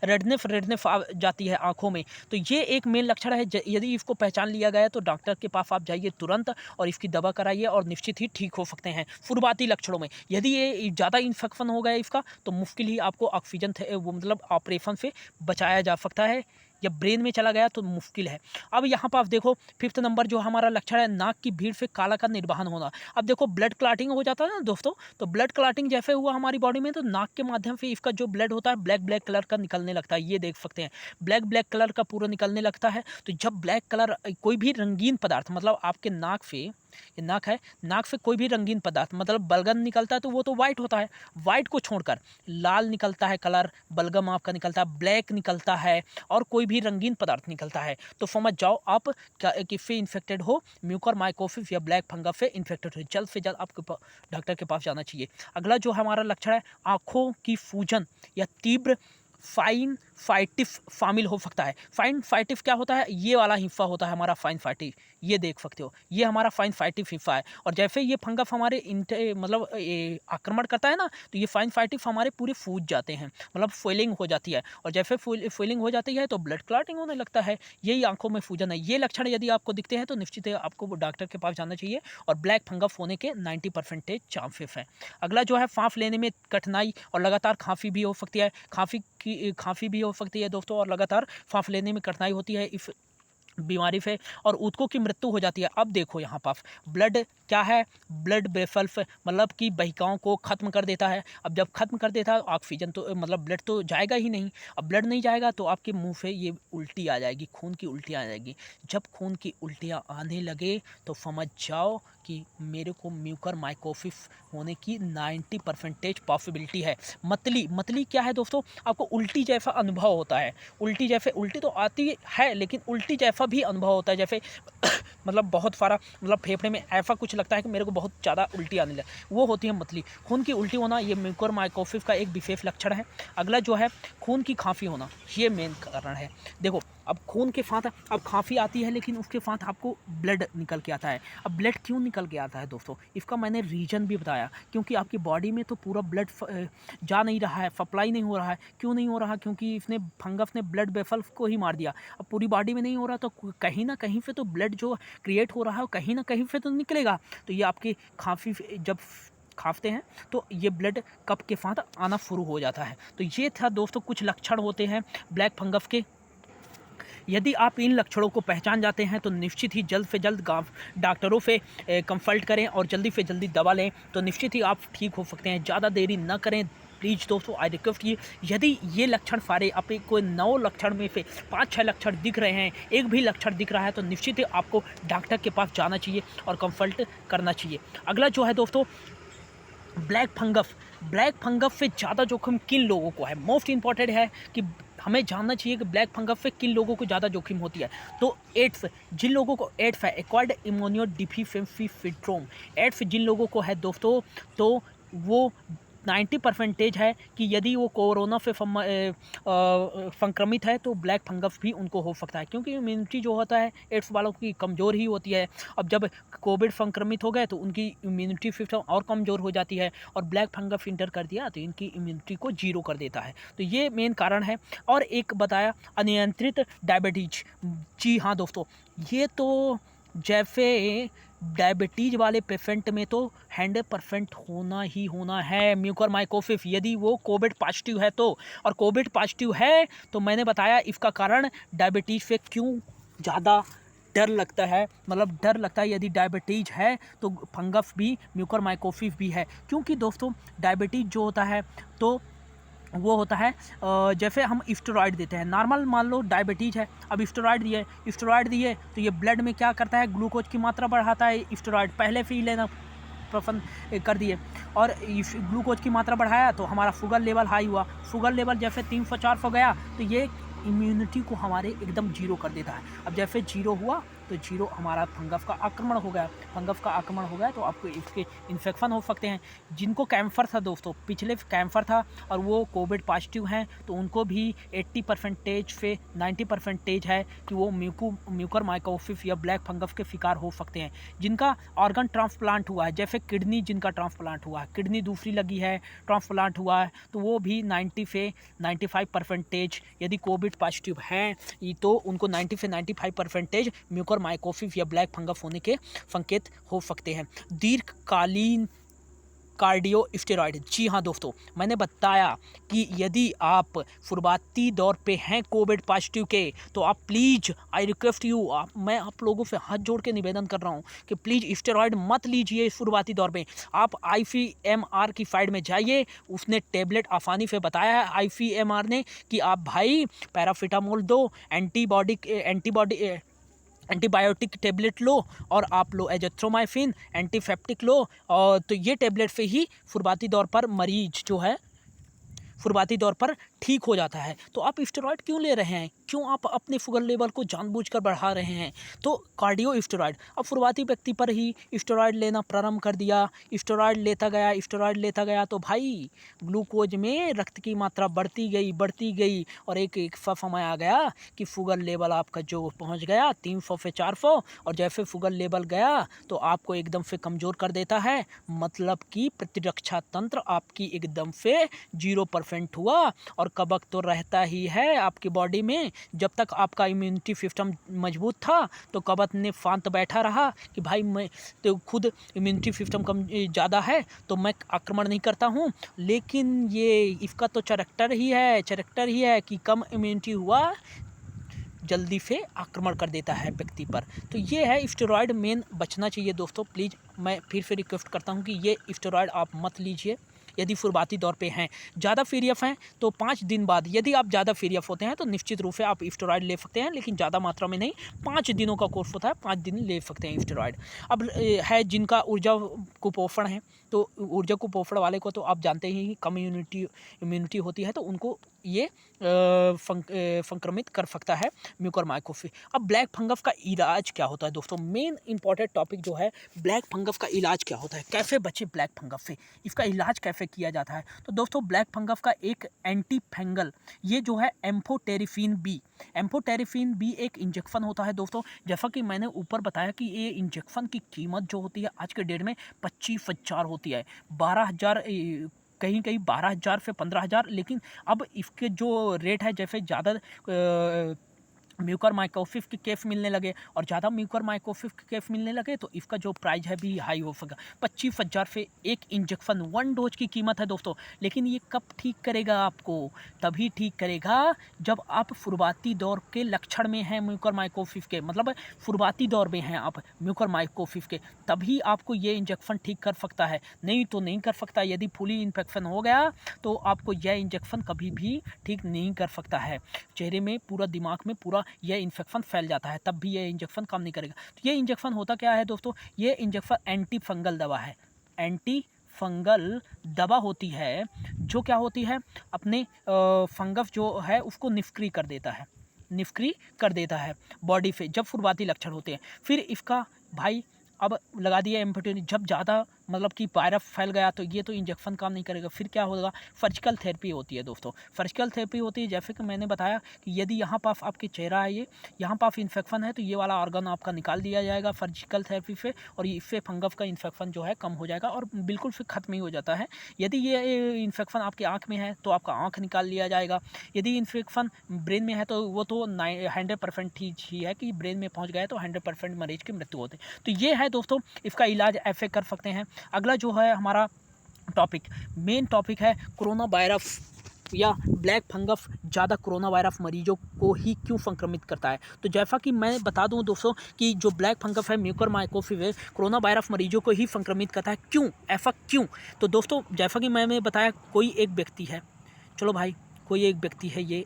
S1: रेडनेस आ जाती है आँखों में। तो ये एक मेन लक्षण है। यदि इसको पहचान लिया गया तो डॉक्टर के पास आप जाइए तुरंत और इसकी दवा कराइए और निश्चित ही ठीक हो सकते हैं शुरुआती लक्षणों में। यदि ये ज़्यादा इन्फेक्शन हो गया इसका तो मुश्किल ही आपको ऑक्सीजन मतलब ऑपरेशन से बचाया जा सकता है। जब ब्रेन में चला गया तो मुश्किल है। अब यहाँ पर आप देखो 5th नंबर जो हमारा लक्षण है, नाक की भीड़ से काला का निर्वहन होना। अब देखो ब्लड क्लॉटिंग हो जाता है ना दोस्तों, तो ब्लड क्लॉटिंग जैसे हुआ हमारी बॉडी में, तो नाक के माध्यम से इसका जो ब्लड होता है ब्लैक कलर का निकलने लगता है। ये देख सकते हैं ब्लैक कलर का पूरा निकलने लगता है। तो जब ब्लैक कलर कोई भी रंगीन पदार्थ, मतलब आपके नाक से, ये नाक है, नाक से कोई भी रंगीन पदार्थ मतलब बलगम निकलता है तो वो तो वाइट होता है। वाइट को छोड़कर लाल निकलता है कलर, बलगम आपका निकलता है, ब्लैक निकलता है और कोई भी रंगीन पदार्थ निकलता है, तो समझ जाओ आप किससे इन्फेक्टेड हो, म्यूकरमाइकोसिस या ब्लैक फंगस से इन्फेक्टेड हो। जल्द से जल्द आपको डॉक्टर के पास जाना चाहिए। अगला जो हमारा लक्षण है, आँखों की सूजन या तीव्र फाइन फाइटिस शामिल हो सकता है। फाइन फाइटिस क्या होता है? ये वाला हिस्सा होता है हमारा फाइन फाइटिस, ये देख सकते हो, ये हमारा फाइन फाइटिस हिस्सा है। और जैसे ये फंगस हमारे मतलब आक्रमण करता है ना, तो ये फाइन फाइटिस हमारे पूरे फूज जाते हैं, मतलब स्वेलिंग हो जाती है। और जैसे स्वेलिंग हो जाती है तो ब्लड क्लॉटिंग होने लगता है। यही आंखों में सूजन है। ये लक्षण यदि आपको दिखते हैं तो निश्चित है आपको डॉक्टर के पास जाना चाहिए और ब्लैक फंगस होने के 90% चांसेस हैं। अगला जो है सांस लेने में कठिनाई और लगातार खांसी भी हो सकती है। खांसी भी हो सकती है दोस्तों और लगातार सांस लेने में कठिनाई होती है इस बीमारी से, और ऊतकों की मृत्यु हो जाती है। अब देखो यहाँ पर ब्लड क्या है, ब्लड वेसल्स मतलब कि बहिकाओं को ख़त्म कर देता है। अब जब ख़त्म कर देता है ऑक्सीजन तो मतलब ब्लड तो जाएगा ही नहीं। अब ब्लड नहीं जाएगा तो आपके मुंह से ये उल्टी आ जाएगी, खून की उल्टियाँ आ जाएगी। जब खून की उल्टियाँ आने लगे तो समझ जाओ कि मेरे को म्यूकरमाइकोसिस होने की 90% पॉसिबिलिटी है। मतली क्या है दोस्तों? आपको उल्टी जैसा अनुभव होता है। उल्टी तो आती है लेकिन उल्टी जैसा भी अनुभव होता है, जैसे मतलब बहुत सारा, मतलब फेफड़े में ऐसा कुछ लगता है कि मेरे को बहुत ज़्यादा उल्टी आने लगे, वो होती है मतली। खून की उल्टी होना ये म्यूकरमाइकोसिस का एक विशेष लक्षण है। अगला जो है खून की खांसी होना, ये मेन कारण है। देखो अब खून के साथ अब खांसी आती है लेकिन उसके साथ आपको ब्लड निकल के आता है। अब ब्लड क्यों निकल के आता है दोस्तों? इसका मैंने रीज़न भी बताया, क्योंकि आपकी बॉडी में तो पूरा ब्लड जा नहीं रहा है, सप्लाई नहीं हो रहा है। क्यों नहीं हो रहा? क्योंकि इसने फंगस ने ब्लड वेसल्स को ही मार दिया। अब पूरी बॉडी में नहीं हो रहा तो कहीं ना कहीं से तो ब्लड जो क्रिएट हो रहा है कहीं ना कहीं से तो निकलेगा। तो ये आपकी खांसी जब खांसते हैं तो ये ब्लड कप के साथ आना शुरू हो जाता है। तो ये था दोस्तों कुछ लक्षण होते हैं ब्लैक फंगस के। यदि आप इन लक्षणों को पहचान जाते हैं तो निश्चित ही जल्द से जल्द डॉक्टरों से कंसल्ट करें और जल्दी से जल्दी दवा लें, तो निश्चित ही आप ठीक हो सकते हैं। ज़्यादा देरी न करें प्लीज़ दोस्तों, आई रिक्वेस्ट ये, यदि ये लक्षण सारे आपके कोई 9 लक्षण में से 5-6 लक्षण दिख रहे हैं, एक भी लक्षण दिख रहा है, तो निश्चित ही आपको डॉक्टर के पास जाना चाहिए और कंसल्ट करना चाहिए। अगला जो है दोस्तों ब्लैक फंगस से ज़्यादा जोखिम किन लोगों को है? मोस्ट इंपॉर्टेंट है कि हमें जानना चाहिए कि ब्लैक फंगस से किन लोगों को ज़्यादा जोखिम होती है। तो एड्स, जिन लोगों को एड्स है, acquired immuno deficiency syndrome, AIDS जिन लोगों को है दोस्तों, तो वो 90% है कि यदि वो कोरोना से संक्रमित है तो ब्लैक फंगस भी उनको हो सकता है, क्योंकि इम्यूनिटी जो होता है एड्स वालों की कमज़ोर ही होती है। अब जब कोविड संक्रमित हो गए तो उनकी इम्यूनिटी सिस्टम और कमज़ोर हो जाती है, और ब्लैक फंगस इंटर कर दिया तो इनकी इम्यूनिटी को 0 कर देता है। तो ये मेन कारण है। और एक बताया अनियंत्रित डायबिटीज। जी हाँ दोस्तों, ये तो जैसे डायबिटीज़ वाले पेशेंट में तो 100% होना ही होना है म्यूकरमाइकोसिस, यदि वो कोविड पॉजिटिव है तो। और कोविड पॉजिटिव है तो मैंने बताया इसका कारण डायबिटीज़ से क्यों ज़्यादा डर लगता है, मतलब डर लगता है यदि डायबिटीज़ है तो फंगस भी म्यूकरमाइकोसिस भी है। क्योंकि दोस्तों डायबिटीज़ जो होता है तो वो होता है जैसे हम स्टेरॉइड देते हैं, नॉर्मल मान लो डायबिटीज़ है, अब स्टेरॉइड दिए तो ये ब्लड में क्या करता है, ग्लूकोज की मात्रा बढ़ाता है। स्टेरॉइड पहले से ही लेना पसंद कर दिए और इस ग्लूकोज की मात्रा बढ़ाया तो हमारा शुगर लेवल हाई हुआ। शुगर लेवल जैसे 300-400 गया तो ये इम्यूनिटी को हमारे एकदम जीरो कर देता है। अब जैसे जीरो हुआ तो जीरो हमारा फंगस का आक्रमण हो गया। फंगस का आक्रमण हो गया तो आपको इसके इन्फेक्शन हो सकते हैं। जिनको कैंसर था दोस्तों, पिछले कैंसर था और वो कोविड पॉजिटिव हैं तो उनको भी 80% से 90% है कि वो म्यूकरमाइकोसिस या ब्लैक फंगस के शिकार हो सकते हैं। जिनका ऑर्गन ट्रांसप्लांट हुआ है, जैसे किडनी जिनका ट्रांसप्लांट हुआ है, किडनी दूसरी लगी है, ट्रांसप्लांट हुआ है, तो वो भी 90 से 95% यदि कोविड पॉजिटिव हैं तो उनको 90 से 95% म्यूकरमाइकोसिस या ब्लैक फंगस होने के संकेत हो सकते हैं। दीर्घकालीन कार्डियो स्टेरॉइड, जी हाँ दोस्तों, मैंने बताया कि यदि आप शुरुआती दौर पे हैं कोविड पॉजिटिव के तो आप प्लीज़, आई रिक्वेस्ट यू, मैं आप लोगों से हाथ जोड़ के निवेदन कर रहा हूँ कि प्लीज़ स्टेरॉइड मत लीजिए शुरुआती दौर में। आप ICMR की साइड में जाइए, उसने टेबलेट आसानी से बताया है ICMR ने कि आप भाई पैरासीटामोल दो, एंटीबायोटिक टेबलेट लो और आप लो एजिथ्रोमाइसिन एंटीसेप्टिक लो, और तो ये टेबलेट से ही शुरुआती दौर पर मरीज जो है शुरुआती दौर पर ठीक हो जाता है। तो आप स्टेरॉइड क्यों ले रहे हैं, क्यों आप अपने शुगर लेवल को जानबूझकर बढ़ा रहे हैं? तो कार्डियो स्टेरॉइड, अब शुरुआती व्यक्ति पर ही स्टेरॉइड लेना प्रारंभ कर दिया, स्टेरॉइड लेता गया तो भाई ग्लूकोज में रक्त की मात्रा बढ़ती गई और एक समय आ गया कि शुगर लेवल आपका जो पहुंच गया 300 से 400, और जैसे शुगर लेवल गया तो आपको एकदम से कमज़ोर कर देता है, मतलब कि प्रतिरक्षा तंत्र आपकी एकदम से 0% हुआ। और कबक तो रहता ही है आपकी बॉडी में, जब तक आपका इम्यूनिटी सिस्टम मजबूत था तो कबक ने शांत बैठा रहा कि भाई मैं तो खुद इम्यूनिटी सिस्टम कम ज़्यादा है तो मैं आक्रमण नहीं करता हूँ। लेकिन ये इसका तो चैरेक्टर ही है कि कम इम्यूनिटी हुआ जल्दी से आक्रमण कर देता है व्यक्ति पर। तो ये है स्टेरॉइड मेन, बचना चाहिए दोस्तों। प्लीज़ मैं फिर से रिक्वेस्ट करता हूँ कि ये स्टेरॉइड आप मत लीजिए यदि शुरुआती दौर पे हैं। ज़्यादा सीरियस हैं तो 5 दिन बाद, यदि आप ज़्यादा सीरियस होते हैं तो निश्चित रूप से आप स्टेरॉइड ले सकते हैं, लेकिन ज़्यादा मात्रा में नहीं। 5 दिनों का कोर्स होता है, 5 दिन ले सकते हैं स्टेरॉइड। अब है जिनका ऊर्जा कुपोषण है, तो ऊर्जा कुपोषण वाले को तो आप जानते ही कम इम्यूनिटी होती है तो उनको ये संक्रमित कर सकता है म्यूकरमाइकोसिस। अब ब्लैक फंगस का इलाज क्या होता है दोस्तों? मेन इंपॉर्टेंट टॉपिक जो है ब्लैक फंगस का इलाज क्या होता है, कैसे बचे ब्लैक फंगस से, इसका इलाज कैसे किया जाता है? तो दोस्तों ब्लैक फंगस का एक एंटी फंगल, ये जो है एम्फोटेरिफिन बी एक इंजेक्शन होता है दोस्तों। जैसा कि मैंने ऊपर बताया कि ये इंजेक्शन की कीमत जो होती है आज के डेट में 25,000 होती है, 12,000, कहीं 12,000 से 15,000। लेकिन अब इसके जो रेट है, जैसे ज़्यादा म्यूकरमाइकोसिस के केस मिलने लगे और ज़्यादा म्यूकरमाइकोसिस के केस मिलने लगे तो इसका जो प्राइस है भी हाई हो सका। 25,000 से एक इंजेक्शन 1 डोज की कीमत है दोस्तों। लेकिन ये कब ठीक करेगा आपको? तभी ठीक करेगा जब आप शुरुआती दौर के लक्षण में हैं म्यूकरमाइकोसिस के, मतलब शुरुआती दौर में हैं आप म्यूकरमाइकोसिस के, तभी आपको ये इंजेक्शन ठीक कर सकता है, नहीं तो नहीं कर सकता। यदि फुली इन्फेक्शन हो गया तो आपको यह इंजेक्शन कभी भी ठीक नहीं कर सकता है। चेहरे में, पूरा दिमाग में पूरा यह इन्फेक्शन फैल जाता है, तब भी यह इंजेक्शन काम नहीं करेगा। तो ये इंजेक्शन होता क्या है दोस्तों? ये इंजेक्शन एंटी फंगल दवा है, एंटी फंगल दवा होती है जो क्या होती है, अपने फंगस जो है उसको निष्क्रिय कर देता है बॉडी से जब शुरुआती लक्षण होते हैं। फिर इसका भाई अब लगा दिया एम्फोटेरिन, जब ज़्यादा मतलब कि वायरस फैल गया तो ये तो इंजेक्शन काम नहीं करेगा। फिर क्या होगा? सर्जिकल थेरेपी होती है दोस्तों। सर्जिकल थेरेपी होती है, जैसे कि मैंने बताया कि यदि यहाँ पास आपके चेहरा है, ये यहाँ पास इन्फेक्शन है तो ये वाला ऑर्गन आपका निकाल दिया जाएगा सर्जिकल थेरेपी से, और इससे फंगस का इन्फेक्शन जो है कम हो जाएगा और बिल्कुल फिर ख़त्म ही हो जाता है। यदि ये इन्फेक्शन आपकी आँख में है तो आपका आँख निकाल लिया जाएगा। यदि इन्फेक्शन ब्रेन में है तो वो तो 100% ही है कि ब्रेन में पहुँच गया तो 100% मरीज की मृत्यु होती है। तो ये है दोस्तों, इसका इलाज ऐसे कर सकते हैं। अगला जो है हमारा टॉपिक, मेन टॉपिक है कोरोना वायरस या ब्लैक फंगस ज़्यादा कोरोना वायरस मरीजों को ही क्यों संक्रमित करता है? तो जैसा कि मैं बता दूं दोस्तों कि जो ब्लैक फंगस है म्यूकरमाइकोसिस कोरोना वायरस मरीजों को ही संक्रमित करता है। क्यों? ऐसा क्यों? तो दोस्तों जैसा कि मैंने बताया, कोई एक व्यक्ति है, चलो भाई कोई एक व्यक्ति है, ये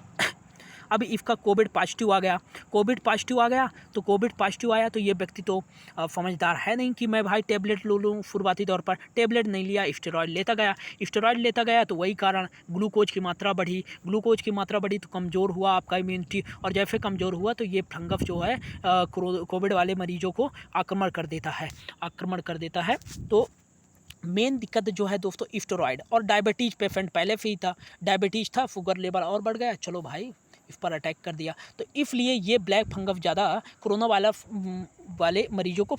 S1: अब इसका कोविड पॉजिटिव आ गया, तो कोविड पॉजिटिव आया तो ये व्यक्ति तो समझदार है नहीं कि मैं भाई टेबलेट ले लूँ। शुरुआती तौर पर टेबलेट नहीं लिया, स्टेरॉयड लेता गया तो वही कारण ग्लूकोज की मात्रा बढ़ी तो कमज़ोर हुआ आपका इम्यूनिटी, और जैसे कमज़ोर हुआ तो ये फंगस जो है कोविड वाले मरीजों को आक्रमण कर देता है। तो मेन दिक्कत जो है दोस्तों स्टेरॉयड और डायबिटीज़ पेशेंट पहले से ही था, डायबिटीज़ था, शुगर लेवल और बढ़ गया, चलो भाई इस पर अटैक कर दिया। तो इसलिए ये ब्लैक फंगस ज़्यादा कोरोना वाले मरीजों को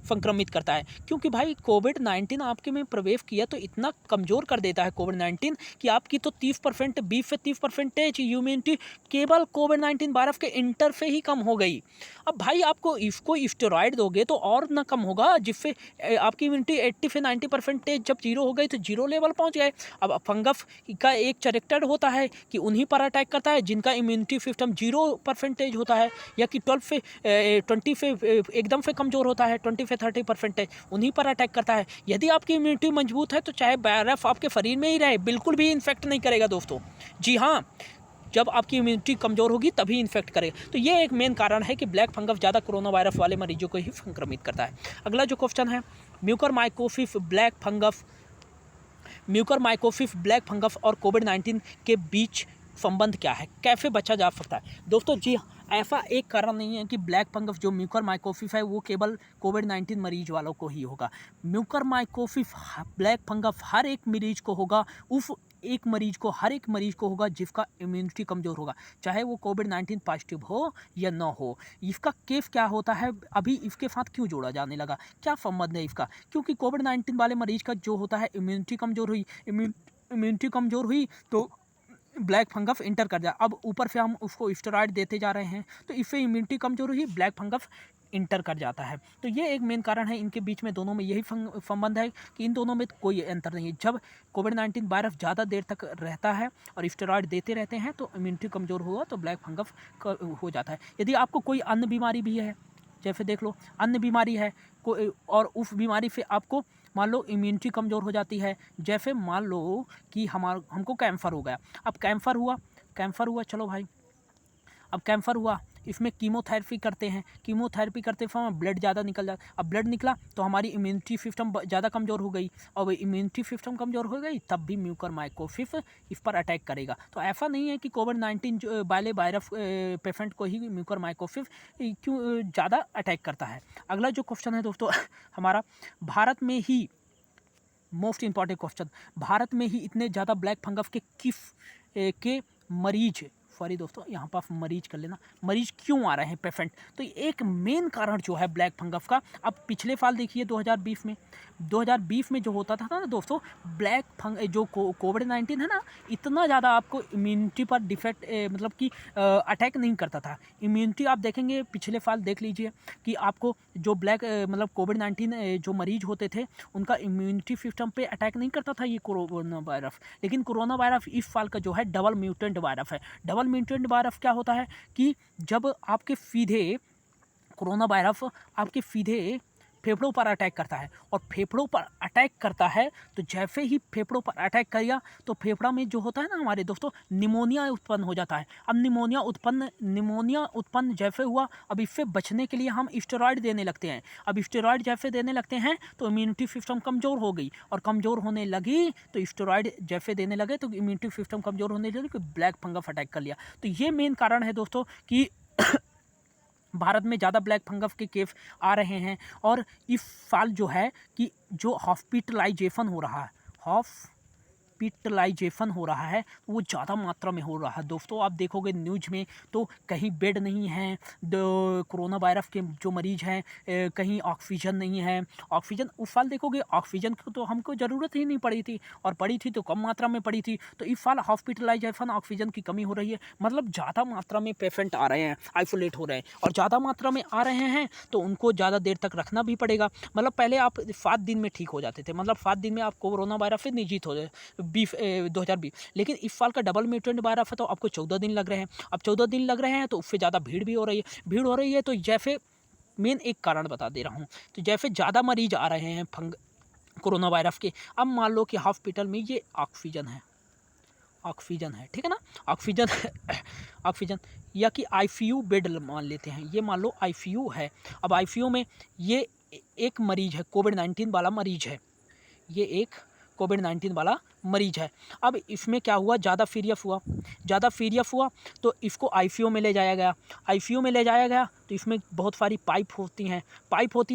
S1: संक्रमित करता है, क्योंकि भाई कोविड-19 आपके में प्रवेश किया तो इतना कमज़ोर कर देता है कोविड-19 कि आपकी तो 30% 20 से 30% इम्यूनिटी केवल कोविड-19 वायरस के इंटर से ही कम हो गई। अब भाई आपको इसको स्टेरॉयड दोगे तो और ना कम होगा, जिससे आपकी इम्यूनिटी 80 से 90% जब जीरो हो गई तो जीरो लेवल पहुंच गए। अब फंगस का एक कैरेक्टर होता है कि उन्हीं पर अटैक करता है जिनका इम्यूनिटी सिस्टम 0% होता है, या कि 20 से एकदम से कमज़ोर होता है, 20 से 30% उन्हीं पर अटैक करता है। यदि आपकी इम्यूनिटी मजबूत है तो चाहे वायरस आपके शरीर में ही रहे, बिल्कुल भी इन्फेक्ट नहीं करेगा दोस्तों। जी हाँ, जब आपकी इम्यूनिटी कमज़ोर होगी तभी इन्फेक्ट करेगा। तो ये एक मेन कारण है कि ब्लैक फंगस ज़्यादा कोरोना वायरस वाले मरीजों को ही संक्रमित करता है। अगला जो क्वेश्चन है, म्यूकरमाइकोसिस ब्लैक फंगस और कोविड-19 के बीच संबंध क्या है, कैसे बचा जा सकता है? दोस्तों जी ऐसा एक कारण नहीं है कि ब्लैक फंगस जो म्यूकरमाइकोसिस है वो केवल कोविड-19 मरीज वालों को ही होगा। म्यूकरमाइकोसिस ब्लैक फंगस हर एक मरीज को होगा, हर एक मरीज को होगा जिसका इम्यूनिटी कमज़ोर होगा, चाहे वो कोविड-19 पॉजिटिव हो या ना हो। इसका केस क्या होता है, अभी इसके साथ क्यों जोड़ा जाने लगा, क्या संबंध है इसका? क्योंकि कोविड-19 वाले मरीज का जो होता है इम्यूनिटी कमज़ोर हुई तो ब्लैक फंगस इंटर कर जाए। अब ऊपर से हम उसको स्टेरॉयड देते जा रहे हैं तो इससे इम्यूनिटी कमज़ोर हुई, ब्लैक फंगस इंटर कर जाता है। तो ये एक मेन कारण है, इनके बीच में दोनों में यही संबंध है कि इन दोनों में कोई अंतर नहीं है। जब कोविड-19 वायरस ज़्यादा देर तक रहता है और स्टेरॉयड देते रहते हैं तो इम्यूनिटी कमज़ोर हुआ तो ब्लैक फंगस हो जाता है। यदि आपको कोई अन्य बीमारी भी है, जैसे देख लो अन्य बीमारी है कोई और उस बीमारी से आपको मान लो इम्यूनिटी कमज़ोर हो जाती है, जैसे मान लो कि हमको कैंसर हो गया। अब कैंसर हुआ चलो भाई, अब कैंसर हुआ, इसमें कीमोथेरेपी करते हैं, कीमोथेरेपी करते समय ब्लड ज़्यादा निकल जाता। अब ब्लड निकला तो हमारी इम्यूनिटी सिस्टम ज़्यादा कमज़ोर हो गई, और इम्यूनिटी सिस्टम कमज़ोर हो गई तब भी म्यूकरमाइकोसिस इस पर अटैक करेगा। तो ऐसा नहीं है कि कोविड-19 वाले वायरस पेशेंट को ही म्यूकरमाइकोसिस क्यों ज़्यादा अटैक करता है। अगला जो क्वेश्चन है दोस्तों हमारा, भारत में ही मोस्ट इम्पॉर्टेंट क्वेश्चन, भारत में ही इतने ज़्यादा ब्लैक फंगस के मरीज, सॉरी दोस्तों यहाँ पर मरीज कर लेना, मरीज क्यों आ रहे हैं पेशेंट? तो एक मेन कारण जो है ब्लैक फंगस का, अब पिछले साल देखिए 2020 में जो होता था ना दोस्तों, ब्लैक फंगस जो कोविड-19 है ना, इतना ज़्यादा आपको इम्यूनिटी पर डिफेक्ट मतलब कि अटैक नहीं करता था। इम्यूनिटी आप देखेंगे पिछले साल देख लीजिए कि आपको जो ब्लैक मतलब कोविड-19 जो मरीज होते थे उनका इम्यूनिटी सिस्टम पे अटैक नहीं करता था ये कोरोना वायरस। लेकिन कोरोना वायरस इस साल का जो है डबल म्यूटेंट वायरस है। डबल म्यूटेंट वायरस क्या होता है कि जब आपके सीधे कोरोना वायरस आपके सीधे फेफड़ों पर अटैक करता है, और फेफड़ों पर अटैक करता है तो जैसे ही फेफड़ों पर अटैक किया तो फेफड़ा में जो होता है ना हमारे दोस्तों, निमोनिया उत्पन्न हो जाता है। अब निमोनिया उत्पन्न जैसे हुआ, अब इससे बचने के लिए हम स्टेरॉयड देने लगते हैं। अब स्टेरॉयड जैसे देने लगते हैं तो इम्यूनिटी सिस्टम कमज़ोर हो गई, और कमज़ोर होने लगी तो स्टेरॉयड जैसे देने लगे तो इम्यूनिटी सिस्टम कमज़ोर होने लगी तो ब्लैक फंगस अटैक कर लिया। तो ये मेन कारण है दोस्तों कि भारत में ज़्यादा ब्लैक फंगस के केस आ रहे हैं। और इस साल जो है कि जो हॉस्पिटलाइजेशन हो रहा है वो ज़्यादा मात्रा में हो रहा है दोस्तों। आप देखोगे न्यूज़ में तो कहीं बेड नहीं है, कोरोना वायरस के जो मरीज हैं, कहीं ऑक्सीजन नहीं है। ऑक्सीजन उस साल देखोगे ऑक्सीजन की तो हमको ज़रूरत ही नहीं पड़ी थी, और पड़ी थी तो कम मात्रा में पड़ी थी। तो इस साल हॉस्पिटलाइजेशन ऑक्सीजन की कमी हो रही है, मतलब ज़्यादा मात्रा में पेशेंट आ रहे हैं, आइसोलेट हो रहे हैं, और ज़्यादा मात्रा में आ रहे हैं तो उनको ज़्यादा देर तक रखना भी पड़ेगा। मतलब पहले आप 7 दिन में ठीक हो जाते थे, मतलब 7 दिन में आप कोरोना वायरस से निजित हो जाए, 2020, लेकिन इस साल का डबल म्यूटेंट वायरस है तो आपको 14 दिन लग रहे हैं। अब 14 दिन लग रहे हैं तो उससे ज़्यादा भीड़ भी हो रही है, तो जैसे मेन एक कारण बता दे रहा हूँ, तो जैसे ज़्यादा मरीज आ रहे हैं कोरोना वायरस के। अब मान लो कि हॉस्पिटल में ये ऑक्सीजन है, ठीक है ना, ऑक्सीजन ऑक्सीजन या कि आईसीयू बेड मान लेते हैं, ये मान लो आईसीयू है। अब आईसीयू में ये एक मरीज है, कोविड-19 वाला मरीज है, ये एक कोविड-19 वाला मरीज है। अब इसमें क्या हुआ, ज़्यादा सीरियस हुआ तो इसको आईसीयू में ले जाया गया। तो इसमें बहुत सारी पाइप होती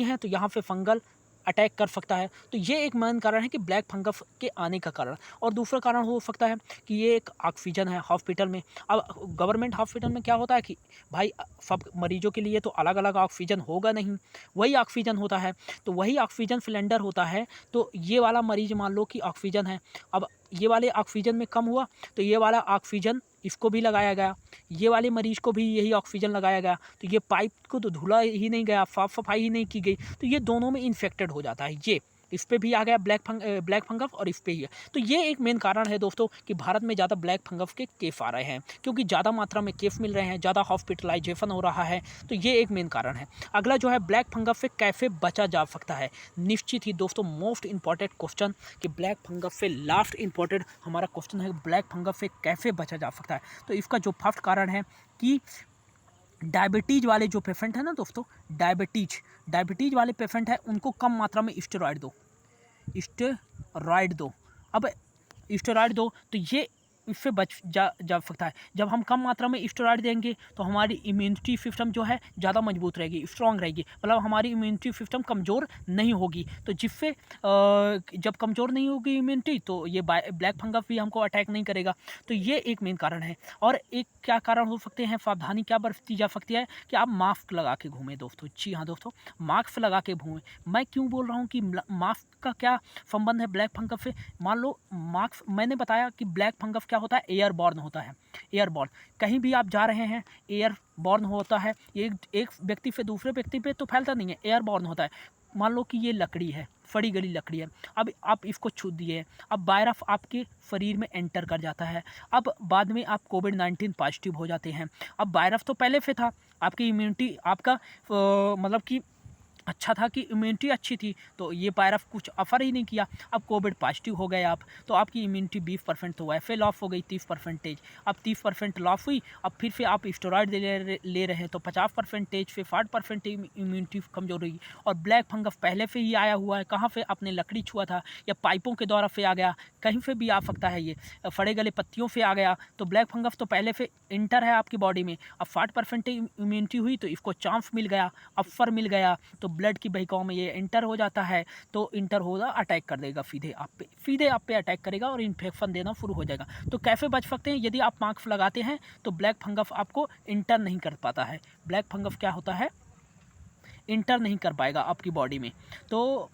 S1: हैं तो यहाँ पे फंगल अटैक कर सकता है। तो ये एक मेन कारण है कि ब्लैक फंगस के आने का कारण। और दूसरा कारण हो सकता है कि ये एक ऑक्सीजन है हॉस्पिटल में। अब गवर्नमेंट हॉस्पिटल में क्या होता है कि भाई सब मरीजों के लिए तो अलग अलग ऑक्सीजन होगा नहीं, वही ऑक्सीजन होता है, तो वही ऑक्सीजन सिलेंडर होता है। तो ये वाला मरीज मान लो कि ऑक्सीजन है, अब ये वाले ऑक्सीजन में कम हुआ तो ये वाला ऑक्सीजन इसको भी लगाया गया, ये वाले मरीज़ को भी यही ऑक्सीजन लगाया गया। तो ये पाइप को तो धुला ही नहीं गया, साफ सफाई ही नहीं की गई, तो ये दोनों में इन्फेक्टेड हो जाता है। ये इस पे भी आ गया ब्लैक फंगस और इस पे ही है। तो ये एक मेन कारण है दोस्तों कि भारत में ज़्यादा ब्लैक फंगस के केस आ रहे हैं, क्योंकि ज़्यादा मात्रा में केस मिल रहे हैं, ज़्यादा हॉस्पिटलाइजेशन हो रहा है। तो ये एक मेन कारण है। अगला जो है ब्लैक फंगस से कैसे बचा जा सकता है, निश्चित ही दोस्तों मोस्ट इंपॉर्टेंट क्वेश्चन कि ब्लैक फंगस से लास्ट इंपॉर्टेंट हमारा क्वेश्चन है, ब्लैक फंगस से कैसे बचा जा सकता है। तो इसका जो फर्स्ट कारण है कि डायबिटीज़ वाले जो पेशेंट है ना दोस्तों, डायबिटीज़ वाले पेशेंट है उनको कम मात्रा में स्टेरॉइड दो। अब स्टेरॉइड दो तो ये इससे बच जा सकता है। जब हम कम मात्रा में स्टेरॉइड देंगे तो हमारी इम्यूनिटी सिस्टम जो है ज़्यादा मजबूत रहेगी, स्ट्रॉन्ग रहेगी, मतलब हमारी इम्यूनिटी सिस्टम कमज़ोर नहीं होगी। तो जिससे जब कमज़ोर नहीं होगी इम्यूनिटी तो ये ब्लैक फंगस भी हमको अटैक नहीं करेगा। तो ये एक मेन कारण है। और एक क्या कारण हो सकते हैं, सावधानी क्या बरती जा सकती है कि आप मास्क लगा के घूमें दोस्तों। जी हाँ दोस्तों, मास्क लगा के घूमें। मैं क्यों बोल रहा हूँ कि मास्क का क्या संबंध है ब्लैक फंगस से। मान लो मास्क, मैंने बताया कि ब्लैक फंगस क्या होता है, एयरबॉर्न होता है। एयरबॉर्न, कहीं भी आप जा रहे हैं एयरबॉर्न होता है, एक व्यक्ति से दूसरे व्यक्ति पे तो फैलता नहीं है, एयरबॉर्न होता है। मान लो कि ये लकड़ी है, फड़ी गली लकड़ी है, अब आप इसको छू दिए, अब वायरस आपके शरीर में एंटर कर जाता है। अब बाद में आप कोविड-19 पॉजिटिव हो जाते हैं। अब वायरस तो पहले से था, आपकी इम्यूनिटी आपका मतलब कि अच्छा था कि इम्यूनिटी अच्छी थी, तो ये वायरस कुछ असर ही नहीं किया। अब कोविड पॉजिटिव हो गए आप, तो आपकी इम्यूनिटी 20% तो वैसे लॉस हो गई, 30%। अब 30% लॉस हुई, अब फिर से आप स्टेरॉइड ले रहे हैं तो 50% से 60% इम्यूनिटी कमजोर हुई। और ब्लैक फंगस पहले से ही आया हुआ है, कहाँ से, आपने लकड़ी छुआ था या पाइपों के द्वारा से आ गया, कहीं से भी आ सकता है, ये फड़े गले पत्तियों से आ गया। तो ब्लैक फंगस तो पहले से इंटर है आपकी बॉडी में। अब 60% इम्यूनिटी हुई तो इसको चांस मिल गया, अवसर मिल गया, तो ब्लड की बहिकाओं में ये इंटर हो जाता है। तो इंटर होगा, अटैक कर देगा, सीधे आप पे अटैक करेगा और इन्फेक्शन देना शुरू हो जाएगा। तो कैसे बच सकते हैं, यदि आप मास्क लगाते हैं तो ब्लैक फंगस आपको इंटर नहीं कर पाता है। ब्लैक फंगस क्या होता है, इंटर नहीं कर पाएगा आपकी बॉडी में। तो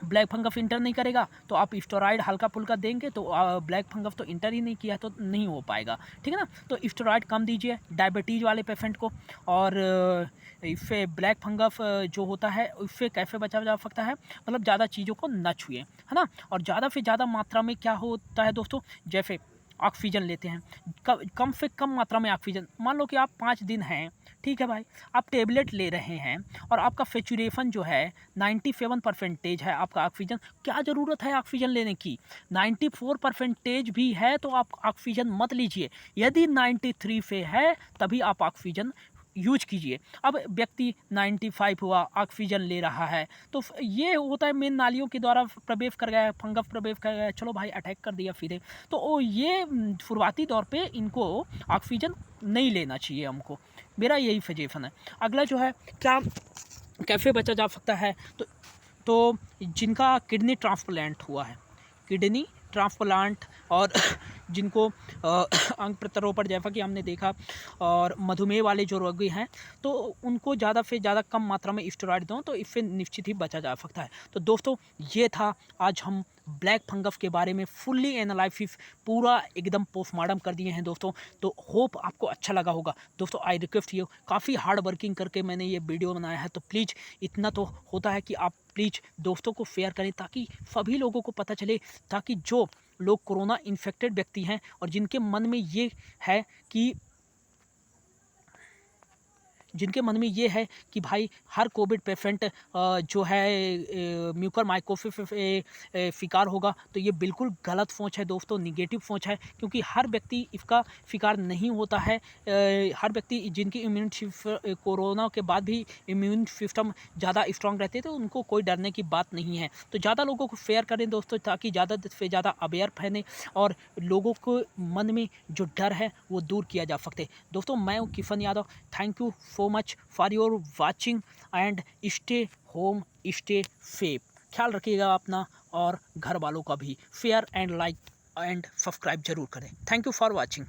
S1: ब्लैक फंगस इंटर नहीं करेगा तो आप स्टेरॉइड हल्का फुल्का देंगे तो ब्लैक फंगस तो इंटर ही नहीं किया तो नहीं हो पाएगा, ठीक है ना। तो स्टेरॉइड कम दीजिए डायबिटीज़ वाले पेशेंट को। और इससे ब्लैक फंगस जो होता है उससे कैसे बचा जा सकता है, मतलब ज़्यादा चीज़ों को न छुए, है ना। और ज़्यादा से ज़्यादा मात्रा में क्या होता है दोस्तों, जैसे ऑक्सीजन लेते हैं, कम से कम मात्रा में ऑक्सीजन। मान लो कि आप 5 दिन हैं, ठीक है भाई, आप टेबलेट ले रहे हैं और आपका सेचुरेशन जो है 97% है आपका ऑक्सीजन, क्या ज़रूरत है ऑक्सीजन लेने की। 94% भी है तो आप ऑक्सीजन मत लीजिए, यदि 93 पे है तभी आप ऑक्सीजन यूज कीजिए। अब व्यक्ति 95 हुआ, ऑक्सीजन ले रहा है, तो ये होता है मेन नालियों के द्वारा प्रवेश कर गया, फंगस प्रवेश कर गया, चलो भाई अटैक कर दिया सीधे। तो ये शुरुआती तौर पे इनको ऑक्सीजन नहीं लेना चाहिए हमको, मेरा यही सजेशन है। अगला जो है क्या, कैसे बचा जा सकता है, तो जिनका किडनी ट्रांसप्लांट हुआ है, किडनी ट्रांसप्लांट, और जिनको अंग प्रत्यारोपण जैसा कि हमने देखा, और मधुमेह वाले जो रोगी हैं तो उनको ज़्यादा से ज़्यादा कम मात्रा में स्टेरॉइड दो, तो इससे निश्चित ही बचा जा सकता है। तो दोस्तों ये था, आज हम ब्लैक फंगस के बारे में फुल्ली एनालिसिस पूरा एकदम पोस्टमार्टम कर दिए हैं दोस्तों। तो होप आपको अच्छा लगा होगा दोस्तों। आई रिक्वेस्ट यू, काफ़ी हार्ड वर्किंग करके मैंने ये वीडियो बनाया है, तो प्लीज़ इतना तो होता है कि आप प्लीज़ दोस्तों को शेयर करें ताकि सभी लोगों को पता चले, ताकि जो लोग कोरोना इन्फेक्टेड व्यक्ति हैं और जिनके मन में ये है कि भाई हर कोविड पेशेंट जो है म्यूकर माइकोसिस शिकार होगा, तो ये बिल्कुल गलत सोच है दोस्तों, निगेटिव सोच है, क्योंकि हर व्यक्ति इसका शिकार नहीं होता है। हर व्यक्ति जिनकी इम्यून कोरोना के बाद भी इम्यून सिस्टम ज़्यादा स्ट्रांग रहते थे, तो उनको कोई डरने की बात नहीं है। तो ज़्यादा लोगों को शेयर करें दोस्तों, ताकि ज़्यादा से ज़्यादा अवेयर फैले और लोगों को मन में जो डर है वो दूर किया जा सकते। दोस्तों मैं हूँ Kishan Yadav, thank you so much for your watching and stay home, stay safe. ख्याल रखिएगा अपना और घर वालों का भी। Share and like and subscribe जरूर करें। Thank you for watching.